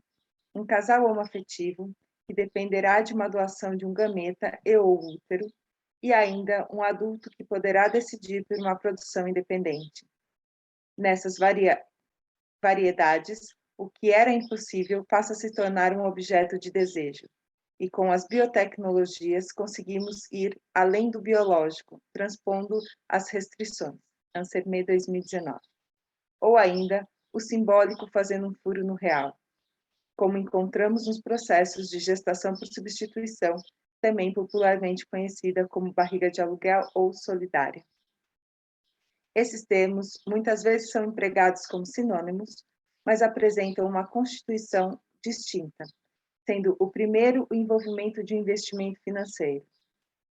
um casal homoafetivo, que dependerá de uma doação de um gameta e ou útero, e ainda um adulto que poderá decidir por uma produção independente. Nessas variedades, o que era impossível passa a se tornar um objeto de desejo. E com as biotecnologias conseguimos ir além do biológico, transpondo as restrições. Ansermet 2019. Ou ainda, o simbólico fazendo um furo no real. como encontramos nos processos de gestação por substituição, também popularmente conhecida como barriga de aluguel ou solidária. Esses termos muitas vezes são empregados como sinônimos, mas apresentam uma constituição distinta, sendo o primeiro o envolvimento de um investimento financeiro.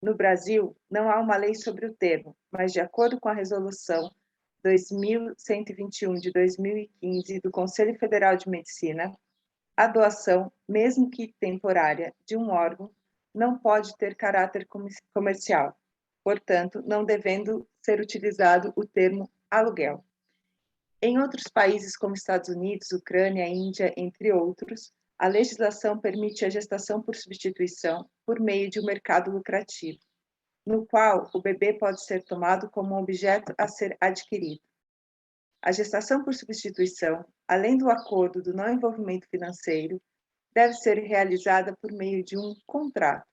No Brasil, não há uma lei sobre o termo, mas de acordo com a Resolução 2121 de 2015 do Conselho Federal de Medicina, a doação, mesmo que temporária, de um órgão não pode ter caráter comercial, portanto, não devendo ser utilizado o termo aluguel. Em outros países como Estados Unidos, Ucrânia, Índia, entre outros, a legislação permite a gestação por substituição por meio de um mercado lucrativo, no qual o bebê pode ser tomado como um objeto a ser adquirido. A gestação por substituição, além do acordo do não envolvimento financeiro, deve ser realizada por meio de um contrato,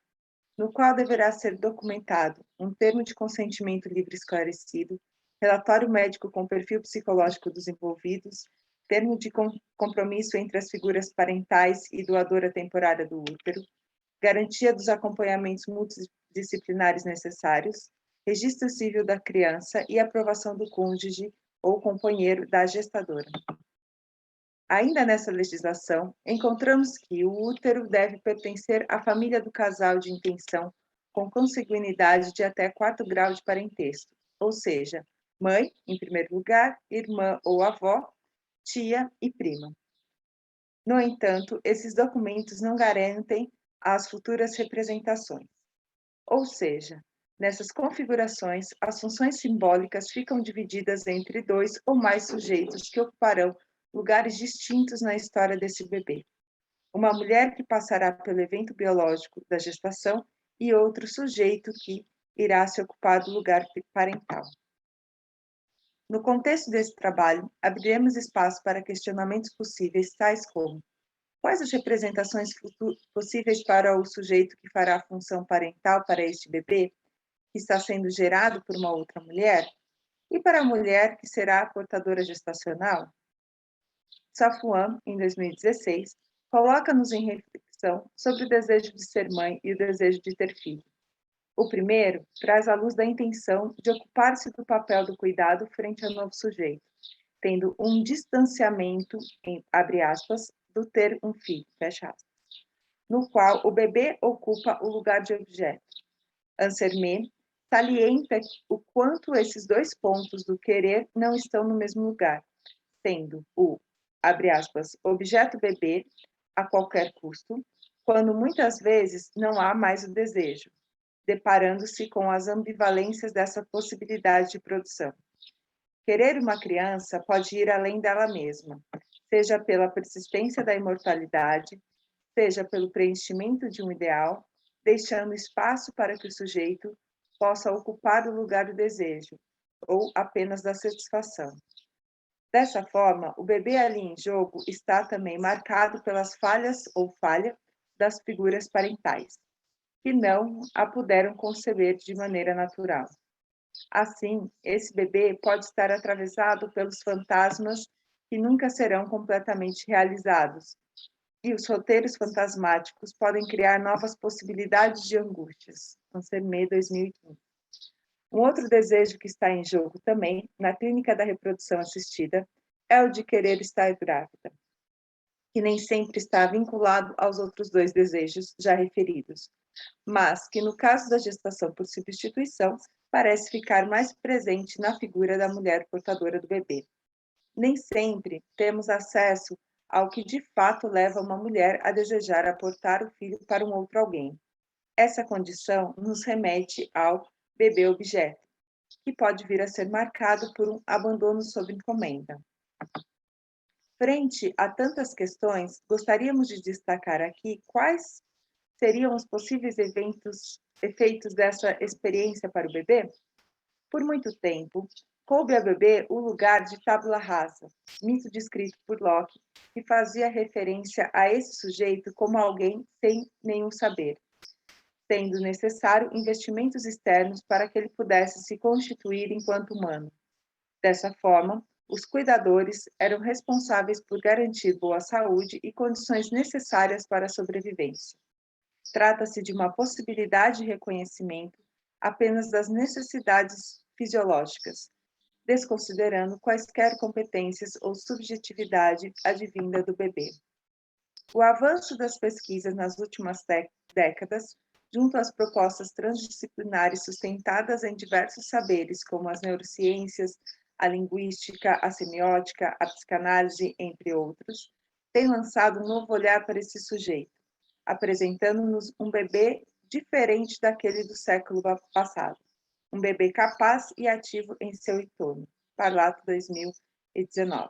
no qual deverá ser documentado um termo de consentimento livre esclarecido, relatório médico com perfil psicológico dos envolvidos, termo de compromisso entre as figuras parentais e doadora temporária do útero, garantia dos acompanhamentos multidisciplinares necessários, registro civil da criança e aprovação do cônjuge ou companheiro da gestadora. Ainda nessa legislação, encontramos que o útero deve pertencer à família do casal de intenção com consanguinidade de até 4º grau de parentesco, ou seja, mãe, em primeiro lugar, irmã ou avó, tia e prima. No entanto, esses documentos não garantem as futuras representações. Ou seja, nessas configurações, as funções simbólicas ficam divididas entre 2 ou mais sujeitos que ocuparão lugares distintos na história desse bebê. Uma mulher que passará pelo evento biológico da gestação e outro sujeito que irá se ocupar do lugar parental. No contexto desse trabalho, abriremos espaço para questionamentos possíveis, tais como: quais as representações possíveis para o sujeito que fará a função parental para este bebê, que está sendo gerado por uma outra mulher? E para a mulher que será a portadora gestacional? Safwan, em 2016, coloca-nos em reflexão sobre o desejo de ser mãe e o desejo de ter filho. O primeiro traz à luz da intenção de ocupar-se do papel do cuidado frente ao novo sujeito, tendo um distanciamento, abre aspas, do ter um filho, fecha aspas, no qual o bebê ocupa o lugar de objeto. Ansermet salienta o quanto esses 2 pontos do querer não estão no mesmo lugar, sendo o, abre aspas, objeto bebê a qualquer custo, quando muitas vezes não há mais o desejo, deparando-se com as ambivalências dessa possibilidade de produção. Querer uma criança pode ir além dela mesma, seja pela persistência da imortalidade, seja pelo preenchimento de um ideal, deixando espaço para que o sujeito possa ocupar o lugar do desejo, ou apenas da satisfação. Dessa forma, o bebê ali em jogo está também marcado pelas falhas ou falha das figuras parentais, que não a puderam conceber de maneira natural. Assim, esse bebê pode estar atravessado pelos fantasmas que nunca serão completamente realizados, e os roteiros fantasmáticos podem criar novas possibilidades de angústias. Ansermet, 2015. Um outro desejo que está em jogo também, na clínica da reprodução assistida, é o de querer estar grávida, que nem sempre está vinculado aos outros 2 desejos já referidos, mas que no caso da gestação por substituição, parece ficar mais presente na figura da mulher portadora do bebê. Nem sempre temos acesso ao que de fato leva uma mulher a desejar aportar o filho para um outro alguém. Essa condição nos remete ao bebê objeto, que pode vir a ser marcado por um abandono sob encomenda. Frente a tantas questões, gostaríamos de destacar aqui quais seriam os possíveis efeitos dessa experiência para o bebê? Por muito tempo, coube a bebê o lugar de tábula rasa, mito descrito por Locke, que fazia referência a esse sujeito como alguém sem nenhum saber, sendo necessário investimentos externos para que ele pudesse se constituir enquanto humano. Dessa forma, Os cuidadores eram responsáveis por garantir boa saúde e condições necessárias para a sobrevivência. Trata-se de uma possibilidade de reconhecimento apenas das necessidades fisiológicas, desconsiderando quaisquer competências ou subjetividade advinda do bebê. O avanço das pesquisas nas últimas décadas, junto às propostas transdisciplinares sustentadas em diversos saberes, como as neurociências, a linguística, a semiótica, a psicanálise, entre outros, tem lançado um novo olhar para esse sujeito, apresentando-nos um bebê diferente daquele do século passado, um bebê capaz e ativo em seu entorno. Parlato 2019.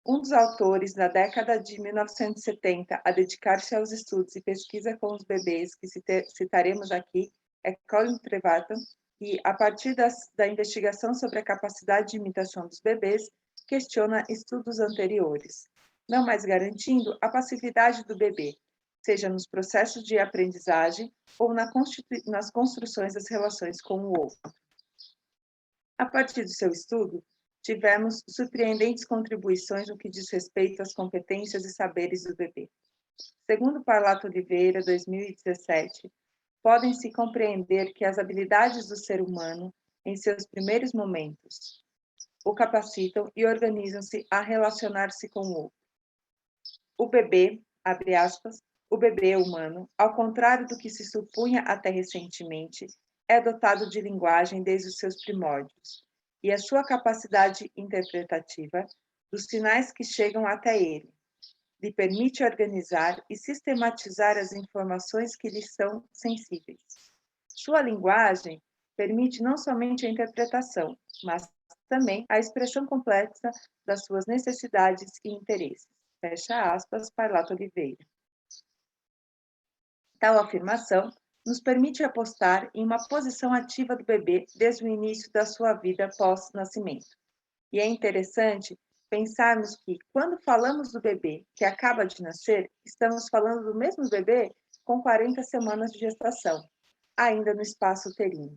Um dos autores, na década de 1970, a dedicar-se aos estudos e pesquisa com os bebês, que citaremos aqui, é Colin Trevathan, que, a partir da investigação sobre a capacidade de imitação dos bebês, questiona estudos anteriores, não mais garantindo a passividade do bebê, seja nos processos de aprendizagem ou nas construções das relações com o outro. A partir do seu estudo, tivemos surpreendentes contribuições no que diz respeito às competências e saberes do bebê. Segundo Parlato Oliveira, 2017, podem-se compreender que as habilidades do ser humano, em seus primeiros momentos, o capacitam e organizam-se a relacionar-se com o outro. O bebê, abre aspas, o bebê humano, ao contrário do que se supunha até recentemente, é dotado de linguagem desde os seus primórdios, e a sua capacidade interpretativa dos sinais que chegam até ele lhe permite organizar e sistematizar as informações que lhe são sensíveis. Sua linguagem permite não somente a interpretação, mas também a expressão complexa das suas necessidades e interesses. Fecha aspas, Parlato Oliveira. Tal afirmação nos permite apostar em uma posição ativa do bebê desde o início da sua vida pós-nascimento. E é interessante pensarmos que, quando falamos do bebê que acaba de nascer, estamos falando do mesmo bebê com 40 semanas de gestação, ainda no espaço uterino.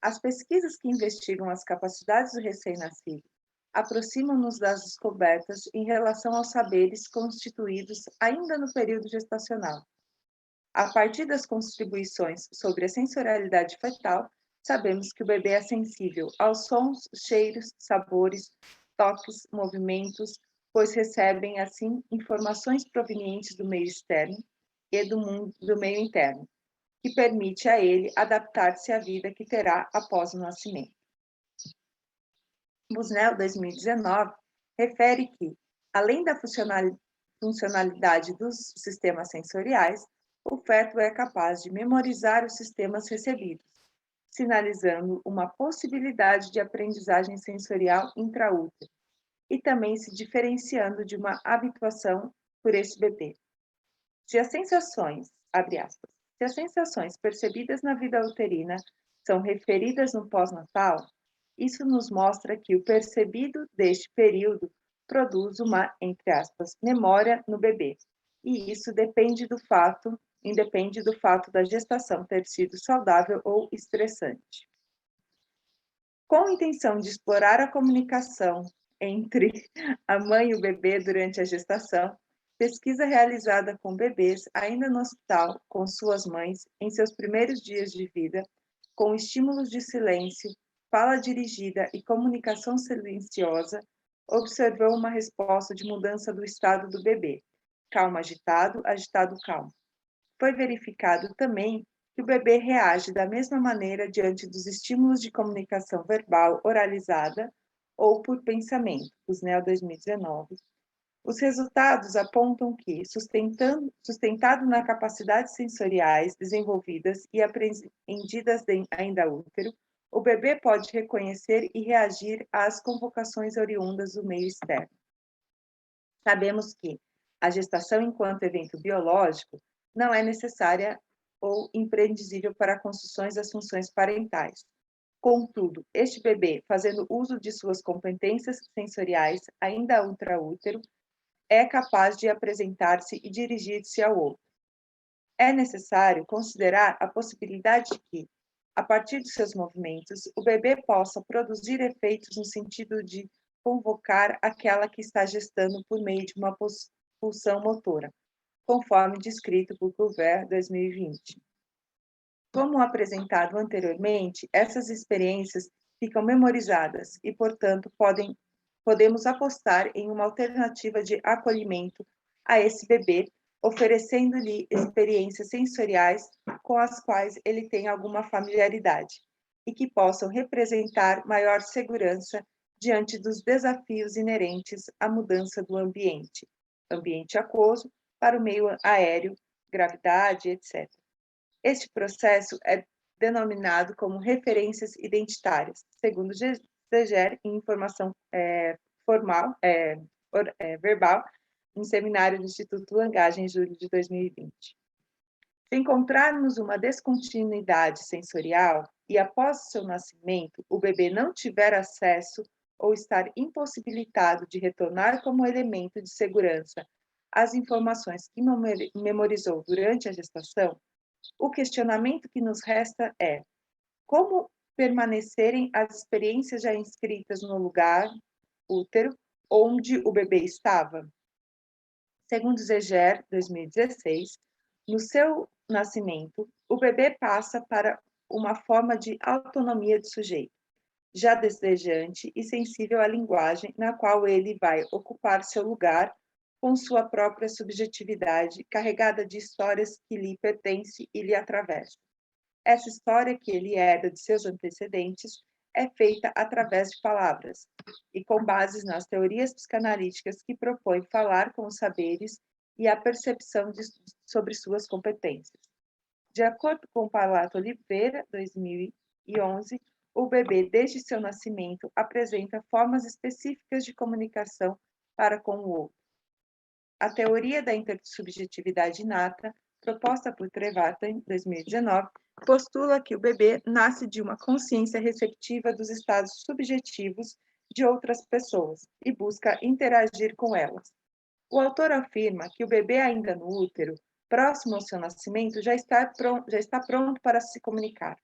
As pesquisas que investigam as capacidades do recém-nascido aproximam-nos das descobertas em relação aos saberes constituídos ainda no período gestacional. A partir das contribuições sobre a sensorialidade fetal, sabemos que o bebê é sensível aos sons, cheiros, sabores, toques, movimentos, pois recebem, assim, informações provenientes do meio externo e do meio interno, que permite a ele adaptar-se à vida que terá após o nascimento. Busnell, 2019, refere que, além da funcionalidade dos sistemas sensoriais, o feto é capaz de memorizar os sistemas recebidos, sinalizando uma possibilidade de aprendizagem sensorial intraútero e também se diferenciando de uma habituação por esse bebê. Se as sensações, abre aspas, se as sensações percebidas na vida uterina são referidas no pós-natal, isso nos mostra que o percebido deste período produz uma, entre aspas, memória no bebê, e isso independe do fato da gestação ter sido saudável ou estressante. Com a intenção de explorar a comunicação entre a mãe e o bebê durante a gestação, pesquisa realizada com bebês ainda no hospital com suas mães em seus primeiros dias de vida, com estímulos de silêncio, fala dirigida e comunicação silenciosa, observou uma resposta de mudança do estado do bebê, calmo agitado, agitado calmo. Foi verificado também que o bebê reage da mesma maneira diante dos estímulos de comunicação verbal oralizada ou por pensamento, Busnell 2019. Os resultados apontam que, sustentado na capacidades sensoriais desenvolvidas e apreendidas ainda útero, o bebê pode reconhecer e reagir às convocações oriundas do meio externo. Sabemos que a gestação enquanto evento biológico não é necessária ou imprescindível para construções das funções parentais. Contudo, este bebê, fazendo uso de suas competências sensoriais ainda intraútero, é capaz de apresentar-se e dirigir-se ao outro. É necessário considerar a possibilidade de que, a partir de seus movimentos, o bebê possa produzir efeitos no sentido de convocar aquela que está gestando por meio de uma pulsão motora, conforme descrito por Couvert 2020. Como apresentado anteriormente, essas experiências ficam memorizadas e, portanto, podemos apostar em uma alternativa de acolhimento a esse bebê, oferecendo-lhe experiências sensoriais com as quais ele tem alguma familiaridade e que possam representar maior segurança diante dos desafios inerentes à mudança do ambiente aquoso para o meio aéreo, gravidade, etc. Este processo é denominado como referências identitárias, segundo Zeger, em informação verbal, em seminário do Instituto Langage, em julho de 2020. Se encontrarmos uma descontinuidade sensorial e, após seu nascimento, o bebê não tiver acesso ou estar impossibilitado de retornar como elemento de segurança às informações que memorizou durante a gestação, o questionamento que nos resta é: como permanecerem as experiências já inscritas no lugar, útero, onde o bebê estava? Segundo Zeger, 2016, no seu nascimento, o bebê passa para uma forma de autonomia do sujeito, já desejante e sensível à linguagem, na qual ele vai ocupar seu lugar com sua própria subjetividade, carregada de histórias que lhe pertencem e lhe atravessam. Essa história que ele herda de seus antecedentes é feita através de palavras, e com bases nas teorias psicanalíticas que propõem falar com os saberes e a percepção sobre suas competências. De acordo com Palato Oliveira, 2011, o bebê, desde seu nascimento, apresenta formas específicas de comunicação para com o outro. A teoria da intersubjetividade inata, proposta por Trevata em 2019, postula que o bebê nasce de uma consciência receptiva dos estados subjetivos de outras pessoas e busca interagir com elas. O autor afirma que o bebê ainda no útero, próximo ao seu nascimento, já está pronto para se comunicar.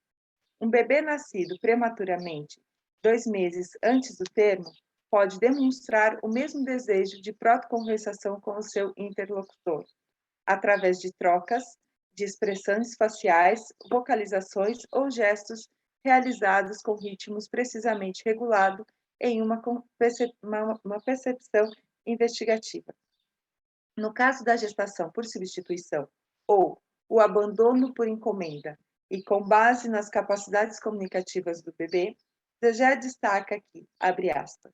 Um bebê nascido prematuramente, 2 meses antes do termo, pode demonstrar o mesmo desejo de protoconversação com o seu interlocutor, através de trocas de expressões faciais, vocalizações ou gestos realizados com ritmos precisamente regulados em uma percepção investigativa. No caso da gestação por substituição ou o abandono por encomenda, e com base nas capacidades comunicativas do bebê, já destaca aqui, abre aspas,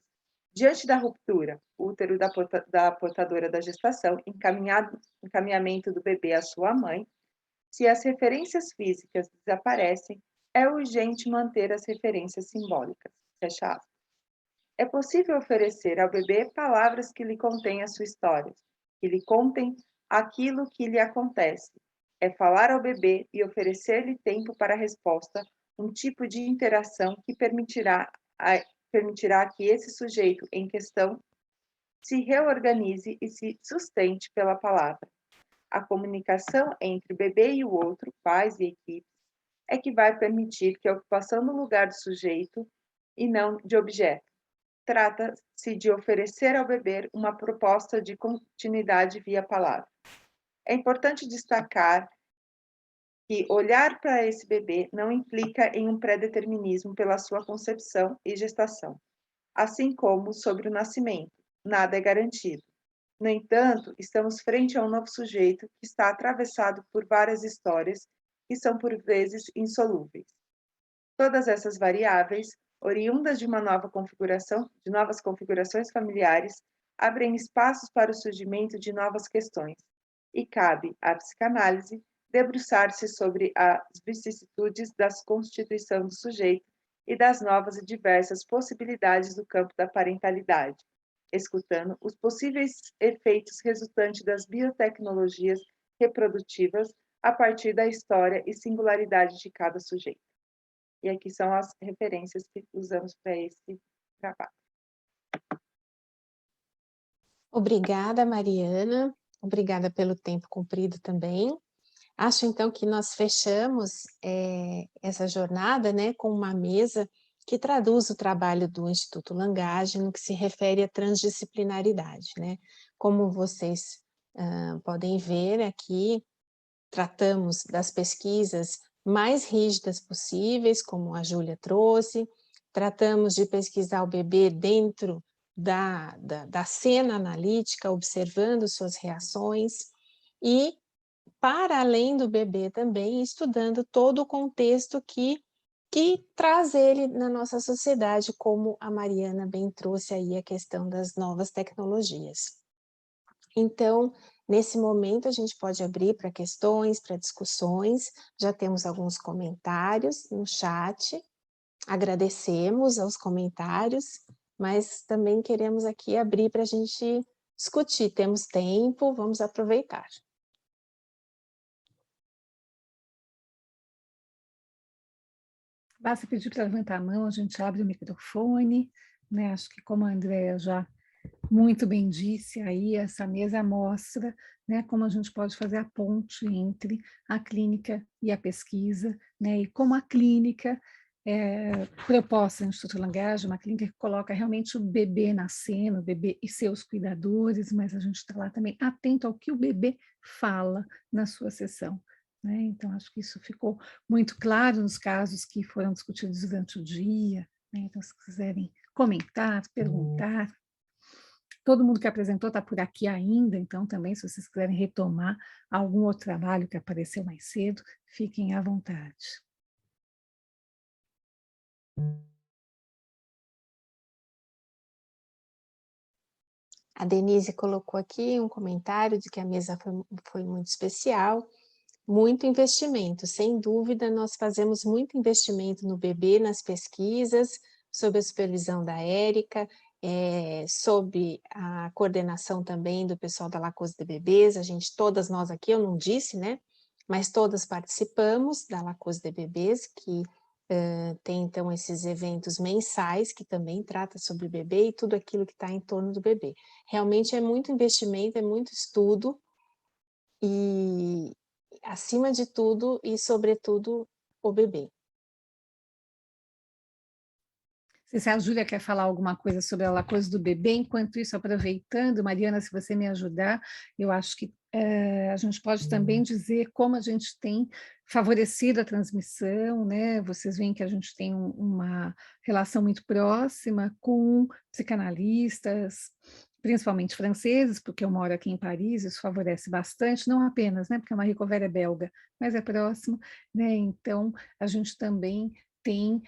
diante da ruptura, útero da portadora da gestação, encaminhamento do bebê à sua mãe, se as referências físicas desaparecem, é urgente manter as referências simbólicas. Fecha aspas. É possível oferecer ao bebê palavras que lhe contêm a sua história, que lhe contem aquilo que lhe acontece. É falar ao bebê e oferecer-lhe tempo para a resposta, um tipo de interação que permitirá que esse sujeito em questão se reorganize e se sustente pela palavra. A comunicação entre o bebê e o outro, pais e equipes, é que vai permitir que a ocupação no lugar do sujeito e não de objeto. Trata-se de oferecer ao bebê uma proposta de continuidade via palavra. É importante destacar que olhar para esse bebê não implica em um pré-determinismo pela sua concepção e gestação, assim como sobre o nascimento, nada é garantido. No entanto, estamos frente a um novo sujeito que está atravessado por várias histórias que são por vezes insolúveis. Todas essas variáveis, oriundas de uma nova configuração, de novas configurações familiares, abrem espaços para o surgimento de novas questões, e cabe à psicanálise debruçar-se sobre as vicissitudes da constituição do sujeito e das novas e diversas possibilidades do campo da parentalidade, escutando os possíveis efeitos resultantes das biotecnologias reprodutivas a partir da história e singularidade de cada sujeito. E aqui são as referências que usamos para esse trabalho. Obrigada, Mariana. Obrigada pelo tempo cumprido também. Acho, então, que nós fechamos essa jornada, né, com uma mesa que traduz o trabalho do Instituto Langage no que se refere à transdisciplinaridade, né? Como vocês podem ver aqui, tratamos das pesquisas mais rígidas possíveis, como a Júlia trouxe, tratamos de pesquisar o bebê dentro da cena analítica, observando suas reações, e para além do bebê também, estudando todo o contexto que traz ele na nossa sociedade, como a Mariana bem trouxe aí a questão das novas tecnologias. Então, nesse momento, a gente pode abrir para questões, para discussões, já temos alguns comentários no chat, agradecemos aos comentários, mas também queremos aqui abrir para a gente discutir, temos tempo, vamos aproveitar. Basta pedir para levantar a mão, a gente abre o microfone, né? Acho que como a Andrea já muito bem disse, aí essa mesa mostra, né, como a gente pode fazer a ponte entre a clínica e a pesquisa, né, e como a clínica proposta no Instituto Langage, uma clínica que coloca realmente o bebê na cena, o bebê e seus cuidadores, mas a gente está lá também atento ao que o bebê fala na sua sessão. Né? Então, acho que isso ficou muito claro nos casos que foram discutidos durante o dia. Né? Então, se quiserem comentar, perguntar. Todo mundo que apresentou está por aqui ainda, então também, se vocês quiserem retomar algum outro trabalho que apareceu mais cedo, fiquem à vontade. A Denise colocou aqui um comentário de que a mesa foi muito especial, muito investimento, sem dúvida nós fazemos muito investimento no bebê, nas pesquisas, sob a supervisão da Érica, sob a coordenação também do pessoal da Lacose de Bebês, todas nós aqui, eu não disse, né, mas todas participamos da Lacose de Bebês, que tem então esses eventos mensais, que também trata sobre o bebê e tudo aquilo que está em torno do bebê. Realmente é muito investimento, é muito estudo, e acima de tudo e sobretudo o bebê. Se a Júlia quer falar alguma coisa sobre a coisa do bebê, enquanto isso, aproveitando, Mariana, se você me ajudar, eu acho que a gente pode também dizer como a gente tem favorecido a transmissão, né? Vocês veem que a gente tem uma relação muito próxima com psicanalistas, principalmente franceses, porque eu moro aqui em Paris, isso favorece bastante, não apenas, né? Porque a Marie Covert é belga, mas é próximo, né? Então, a gente também tem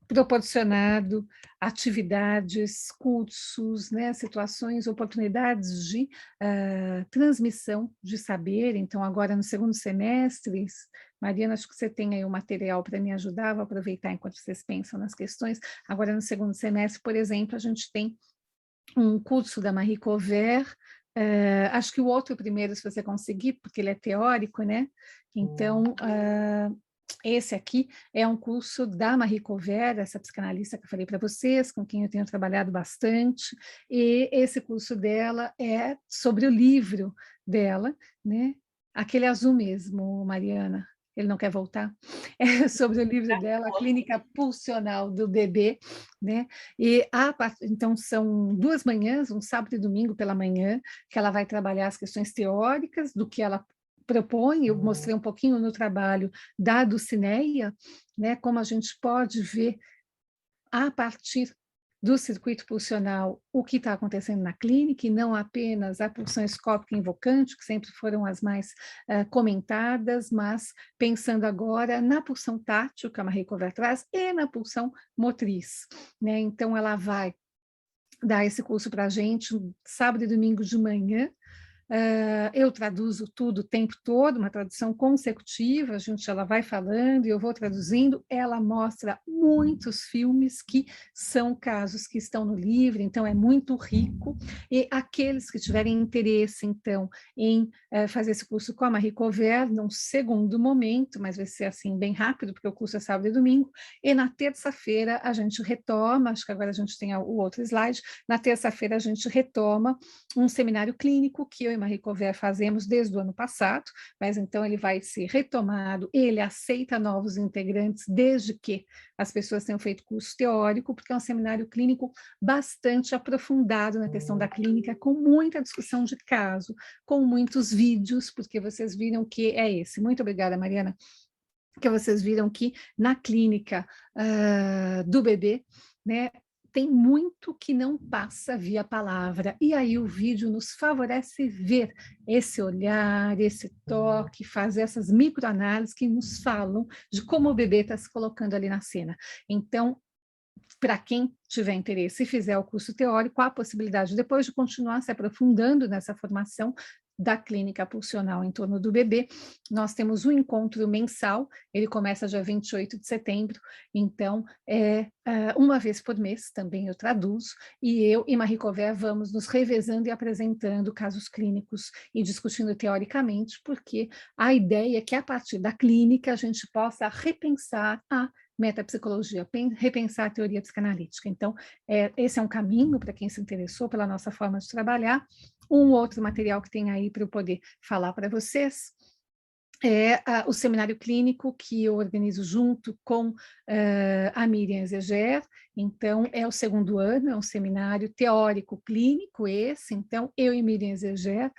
proporcionado atividades, cursos, né, situações, oportunidades de transmissão de saber. Então, agora no segundo semestre, Mariana, acho que você tem aí o material para me ajudar, vou aproveitar enquanto vocês pensam nas questões. Agora no segundo semestre, por exemplo, a gente tem um curso da Marie Covert, acho que o outro primeiro, se você conseguir, porque ele é teórico, né? Então, esse aqui é um curso da Marie Covert, essa psicanalista que eu falei para vocês, com quem eu tenho trabalhado bastante, e esse curso dela é sobre o livro dela, né? Aquele azul mesmo, Mariana, ele não quer voltar, é sobre o livro dela, A Clínica Pulsional do Bebê, né? E então são 2 manhãs, um sábado e domingo pela manhã, que ela vai trabalhar as questões teóricas do que ela propõe. Eu mostrei um pouquinho no trabalho da Dulcineia, né, como a gente pode ver a partir do circuito pulsional o que está acontecendo na clínica, e não apenas a pulsão escópica invocante, que sempre foram as mais comentadas, mas pensando agora na pulsão tátil, que a Marie Covert traz, e na pulsão motriz. Né? Então, ela vai dar esse curso para a gente sábado e domingo de manhã. Eu traduzo tudo o tempo todo, uma tradução consecutiva, ela vai falando e eu vou traduzindo, ela mostra muitos filmes que são casos que estão no livro, então é muito rico, e aqueles que tiverem interesse, então, em fazer esse curso com a Marie Covert, num segundo momento, mas vai ser assim bem rápido, porque o curso é sábado e domingo, e na terça-feira a gente retoma, acho que agora a gente tem o outro slide, na terça-feira a gente retoma um seminário clínico que eu e Marie Cover fazemos desde o ano passado, mas então ele vai ser retomado, ele aceita novos integrantes desde que as pessoas tenham feito curso teórico, porque é um seminário clínico bastante aprofundado na questão da clínica, com muita discussão de caso, com muitos vídeos, porque vocês viram que é esse. Muito obrigada, Mariana, que vocês viram que na clínica do bebê, né, tem muito que não passa via palavra, e aí o vídeo nos favorece ver esse olhar, esse toque, fazer essas microanálises que nos falam de como o bebê está se colocando ali na cena. Então, para quem tiver interesse e fizer o curso teórico, há a possibilidade, depois de continuar se aprofundando nessa formação da clínica pulsional em torno do bebê, nós temos um encontro mensal, ele começa dia 28 de setembro, então uma vez por mês, também eu traduzo, e eu e Marie Cover vamos nos revezando e apresentando casos clínicos e discutindo teoricamente, porque a ideia é que a partir da clínica a gente possa repensar a metapsicologia, repensar a teoria psicanalítica. Então, esse é um caminho para quem se interessou pela nossa forma de trabalhar. Um outro material que tem aí para eu poder falar para vocês é o seminário clínico que eu organizo junto com a Miriam Zeger. Então, é o segundo ano, é um seminário teórico clínico esse, então eu e Miriam Zeger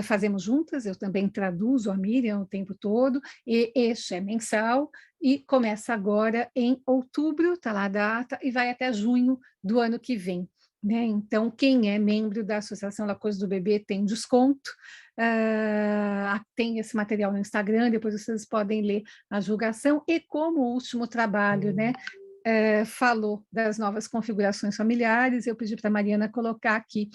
fazemos juntas, eu também traduzo a Miriam o tempo todo, e este é mensal, e começa agora em outubro, está lá a data, e vai até junho do ano que vem. Né? Então, quem é membro da Associação La Cause do Bebê tem desconto, tem esse material no Instagram, depois vocês podem ler a divulgação, e como o último trabalho, né, falou das novas configurações familiares, eu pedi para a Mariana colocar aqui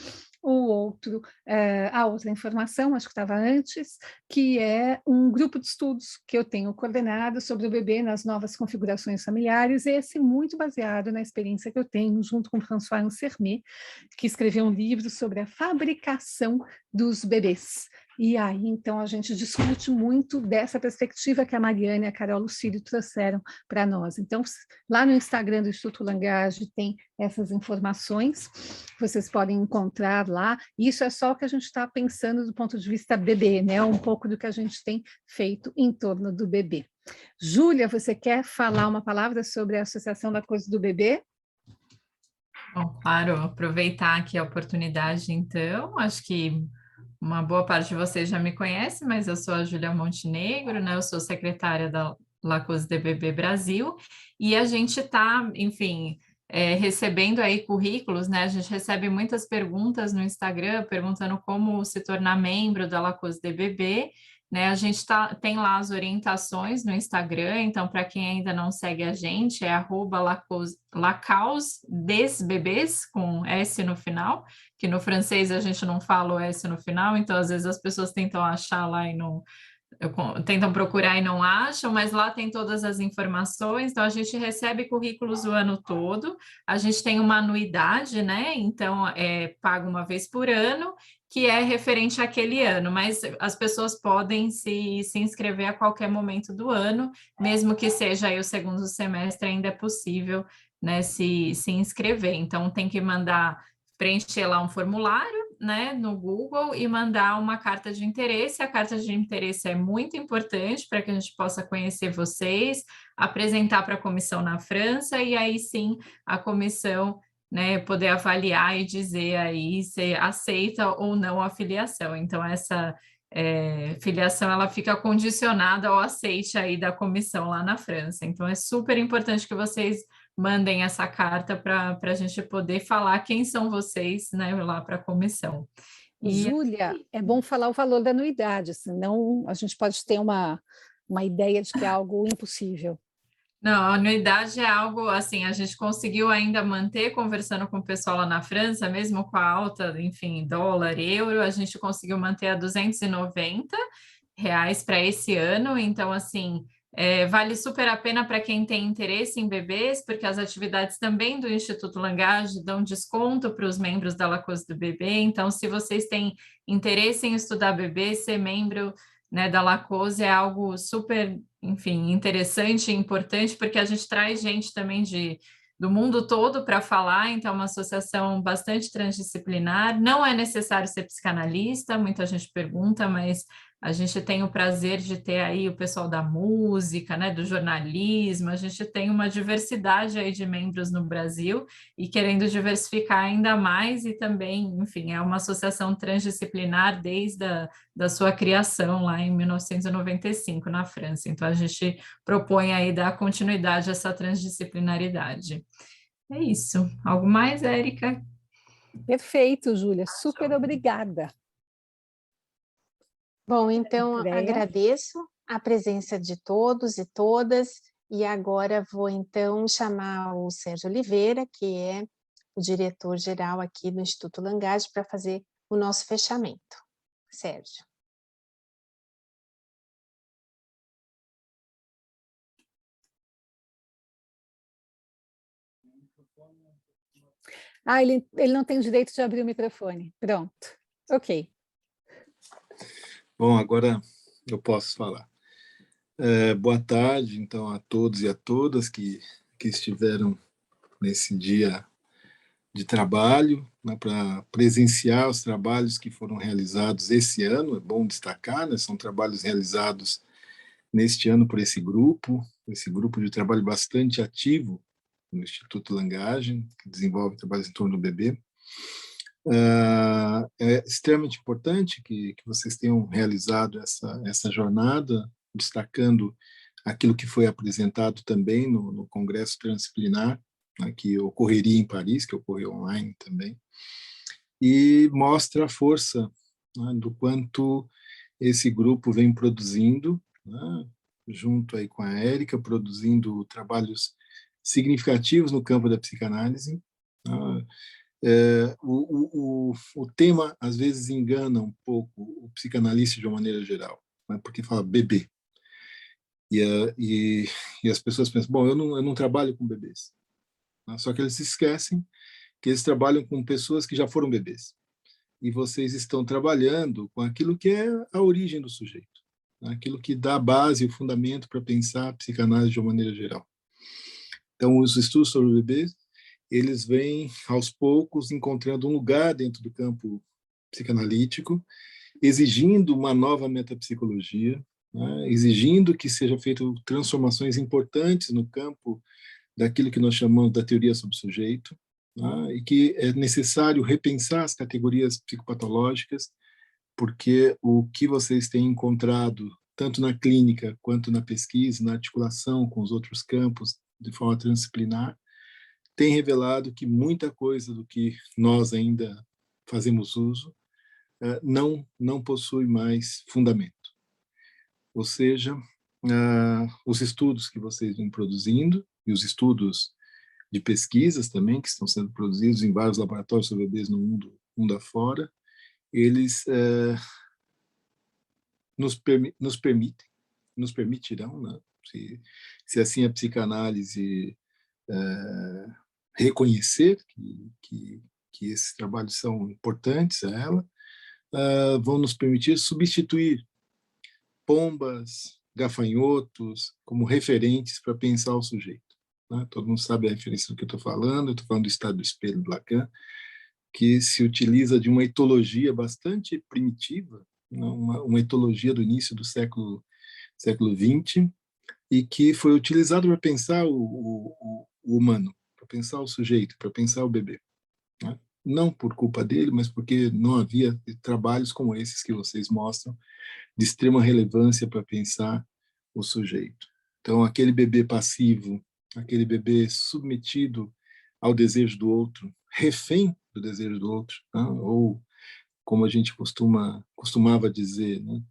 a outra informação, acho que estava antes, que é um grupo de estudos que eu tenho coordenado sobre o bebê nas novas configurações familiares, esse muito baseado na experiência que eu tenho junto com François Ansermet, que escreveu um livro sobre a fabricação dos bebês. E aí, então, a gente discute muito dessa perspectiva que a Mariana e a Carol Lucílio trouxeram para nós. Então, lá no Instagram do Instituto Langage tem essas informações, vocês podem encontrar lá. Isso é só o que a gente está pensando do ponto de vista bebê, né? Um pouco do que a gente tem feito em torno do bebê. Júlia, você quer falar uma palavra sobre a Associação La Cause do Bebê? Bom, claro, aproveitar aqui a oportunidade, então, acho que uma boa parte de vocês já me conhece, mas eu sou a Júlia Montenegro, né? Eu sou secretária da La Cause de Bebê Brasil, e a gente está, enfim, recebendo aí currículos, né? A gente recebe muitas perguntas no Instagram, perguntando como se tornar membro da La Cause de Bebê, né? A gente tem lá as orientações no Instagram, então para quem ainda não segue a gente, é @lacause_des_bebês, com S no final, que no francês a gente não fala o S no final, então às vezes as pessoas tentam achar lá e não... tentam procurar e não acham, mas lá tem todas as informações, então a gente recebe currículos o ano todo, a gente tem uma anuidade, né? Então paga uma vez por ano, que é referente àquele ano, mas as pessoas podem se inscrever a qualquer momento do ano, mesmo que seja aí o segundo semestre, ainda é possível, né, se inscrever. Então tem que preencher lá um formulário, né, no Google, e mandar uma carta de interesse. A carta de interesse é muito importante para que a gente possa conhecer vocês, apresentar para a comissão na França, e aí sim a comissão, né, poder avaliar e dizer aí se aceita ou não a filiação. Então, essa filiação ela fica condicionada ao aceite aí da comissão lá na França. Então, é super importante que vocês mandem essa carta para a gente poder falar quem são vocês, né, lá para a comissão. Júlia, é bom falar o valor da anuidade, senão a gente pode ter uma ideia de que é algo impossível. Não, a anuidade é algo assim, a gente conseguiu ainda manter, conversando com o pessoal lá na França, mesmo com a alta, enfim, dólar, euro, a gente conseguiu manter a R$290 para esse ano, então assim, vale super a pena para quem tem interesse em bebês, porque as atividades também do Instituto Langage dão desconto para os membros da La Cause do Bebê, então se vocês têm interesse em estudar bebê, ser membro, né, da La Cause é algo super, enfim, interessante e importante, porque a gente traz gente também do mundo todo para falar, então é uma associação bastante transdisciplinar. Não é necessário ser psicanalista, muita gente pergunta, mas a gente tem o prazer de ter aí o pessoal da música, né, do jornalismo, a gente tem uma diversidade aí de membros no Brasil e querendo diversificar ainda mais e também, enfim, é uma associação transdisciplinar desde da sua criação lá em 1995 na França. Então a gente propõe aí dar continuidade a essa transdisciplinaridade. É isso. Algo mais, Érica? Perfeito, Júlia. Super obrigada. Bom, então Andréia? agradeço a presença de todos e todas, e agora vou então chamar o Sérgio Oliveira, que é o diretor-geral aqui do Instituto Langage, para fazer o nosso fechamento. Sérgio. Ele não tem o direito de abrir o microfone. Pronto. Ok. Bom, agora eu posso falar. Boa tarde, então, a todos e a todas que estiveram nesse dia de trabalho, né, para presenciar os trabalhos que foram realizados esse ano. É bom destacar, né, são trabalhos realizados neste ano por esse grupo de trabalho bastante ativo no Instituto Langage, que desenvolve trabalhos em torno do bebê. É extremamente importante que vocês tenham realizado essa jornada, destacando aquilo que foi apresentado também no Congresso Transdisciplinar, né, que ocorreria em Paris, que ocorreu online também, e mostra a força, né, do quanto esse grupo vem produzindo, né, junto aí com a Érica, produzindo trabalhos significativos no campo da psicanálise. O tema, às vezes, engana um pouco o psicanalista de uma maneira geral, né, porque fala bebê. E as pessoas pensam, bom, eu não trabalho com bebês. Né, só que eles se esquecem que eles trabalham com pessoas que já foram bebês. E vocês estão trabalhando com aquilo que é a origem do sujeito, né, aquilo que dá a base, o fundamento para pensar a psicanálise de uma maneira geral. Então, os estudos sobre bebês, eles vêm, aos poucos, encontrando um lugar dentro do campo psicanalítico, exigindo uma nova metapsicologia, né, exigindo que sejam feitas transformações importantes no campo daquilo que nós chamamos da teoria sobre o sujeito, né, e que é necessário repensar as categorias psicopatológicas, porque o que vocês têm encontrado, tanto na clínica quanto na pesquisa, na articulação com os outros campos, de forma transdisciplinar, tem revelado que muita coisa do que nós ainda fazemos uso não possui mais fundamento. Ou seja, os estudos que vocês vêm produzindo, e os estudos de pesquisas também, que estão sendo produzidos em vários laboratórios sobre bebês no mundo afora, eles nos permitirão, né, se assim a psicanálise reconhecer que esses trabalhos são importantes a ela, vão nos permitir substituir pombas, gafanhotos como referentes para pensar o sujeito. Né? Todo mundo sabe a referência do que eu estou falando. Eu estou falando do estado do espelho do Lacan, que se utiliza de uma etologia bastante primitiva, né? uma etologia do início do século XX, e que foi utilizado para pensar o humano, para pensar o sujeito, para pensar o bebê. Né? Não por culpa dele, mas porque não havia trabalhos como esses que vocês mostram, de extrema relevância para pensar o sujeito. Então, aquele bebê passivo, aquele bebê submetido ao desejo do outro, refém do desejo do outro, né? Ou, como a gente costumava dizer, né?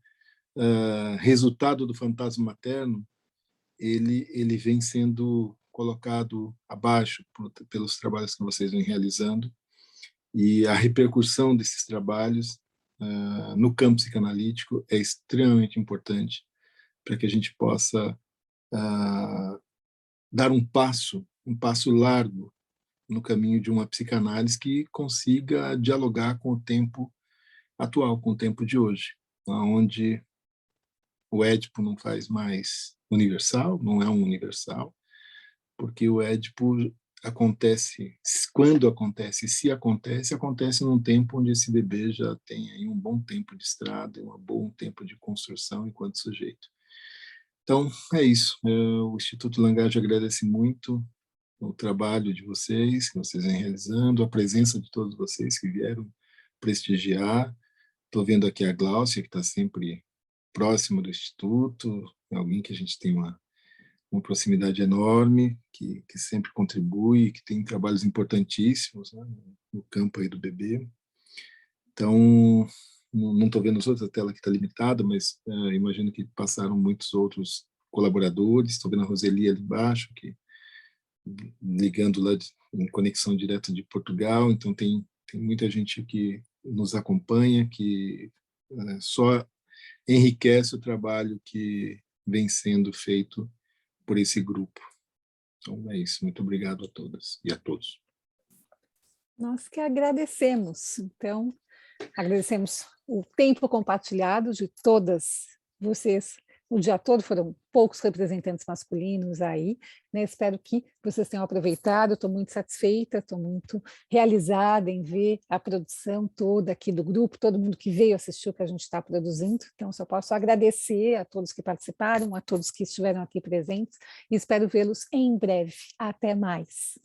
Resultado do fantasma materno, ele vem sendo colocado abaixo pelos trabalhos que vocês vêm realizando, e a repercussão desses trabalhos no campo psicanalítico é extremamente importante para que a gente possa dar um passo largo no caminho de uma psicanálise que consiga dialogar com o tempo atual, com o tempo de hoje, onde o Édipo não faz mais universal, não é um universal, porque o Édipo acontece, quando acontece, se acontece, acontece num tempo onde esse bebê já tem aí um bom tempo de estrada, um bom tempo de construção enquanto sujeito. Então, é isso. O Instituto Langaje agradece muito o trabalho de vocês, que vocês vêm realizando, a presença de todos vocês que vieram prestigiar. Estou vendo aqui a Gláucia, que está sempre próximo do Instituto, alguém que a gente tem uma proximidade enorme, que sempre contribui, que tem trabalhos importantíssimos, né, no campo aí do bebê. Então, não estou vendo os outros, a tela que está limitada, mas imagino que passaram muitos outros colaboradores. Estou vendo a Roseli ali embaixo, que ligando lá em conexão direta de Portugal. Então, tem muita gente que nos acompanha, que só enriquece o trabalho que vem sendo feito por esse grupo. Então, é isso. Muito obrigado a todas e a todos. Nós que agradecemos. Então, agradecemos o tempo compartilhado de todas vocês. O dia todo foram poucos representantes masculinos aí, né? Espero que vocês tenham aproveitado. Estou muito satisfeita, estou muito realizada em ver a produção toda aqui do grupo, todo mundo que veio assistir o que a gente está produzindo. Então, só posso agradecer a todos que participaram, a todos que estiveram aqui presentes, e espero vê-los em breve. Até mais.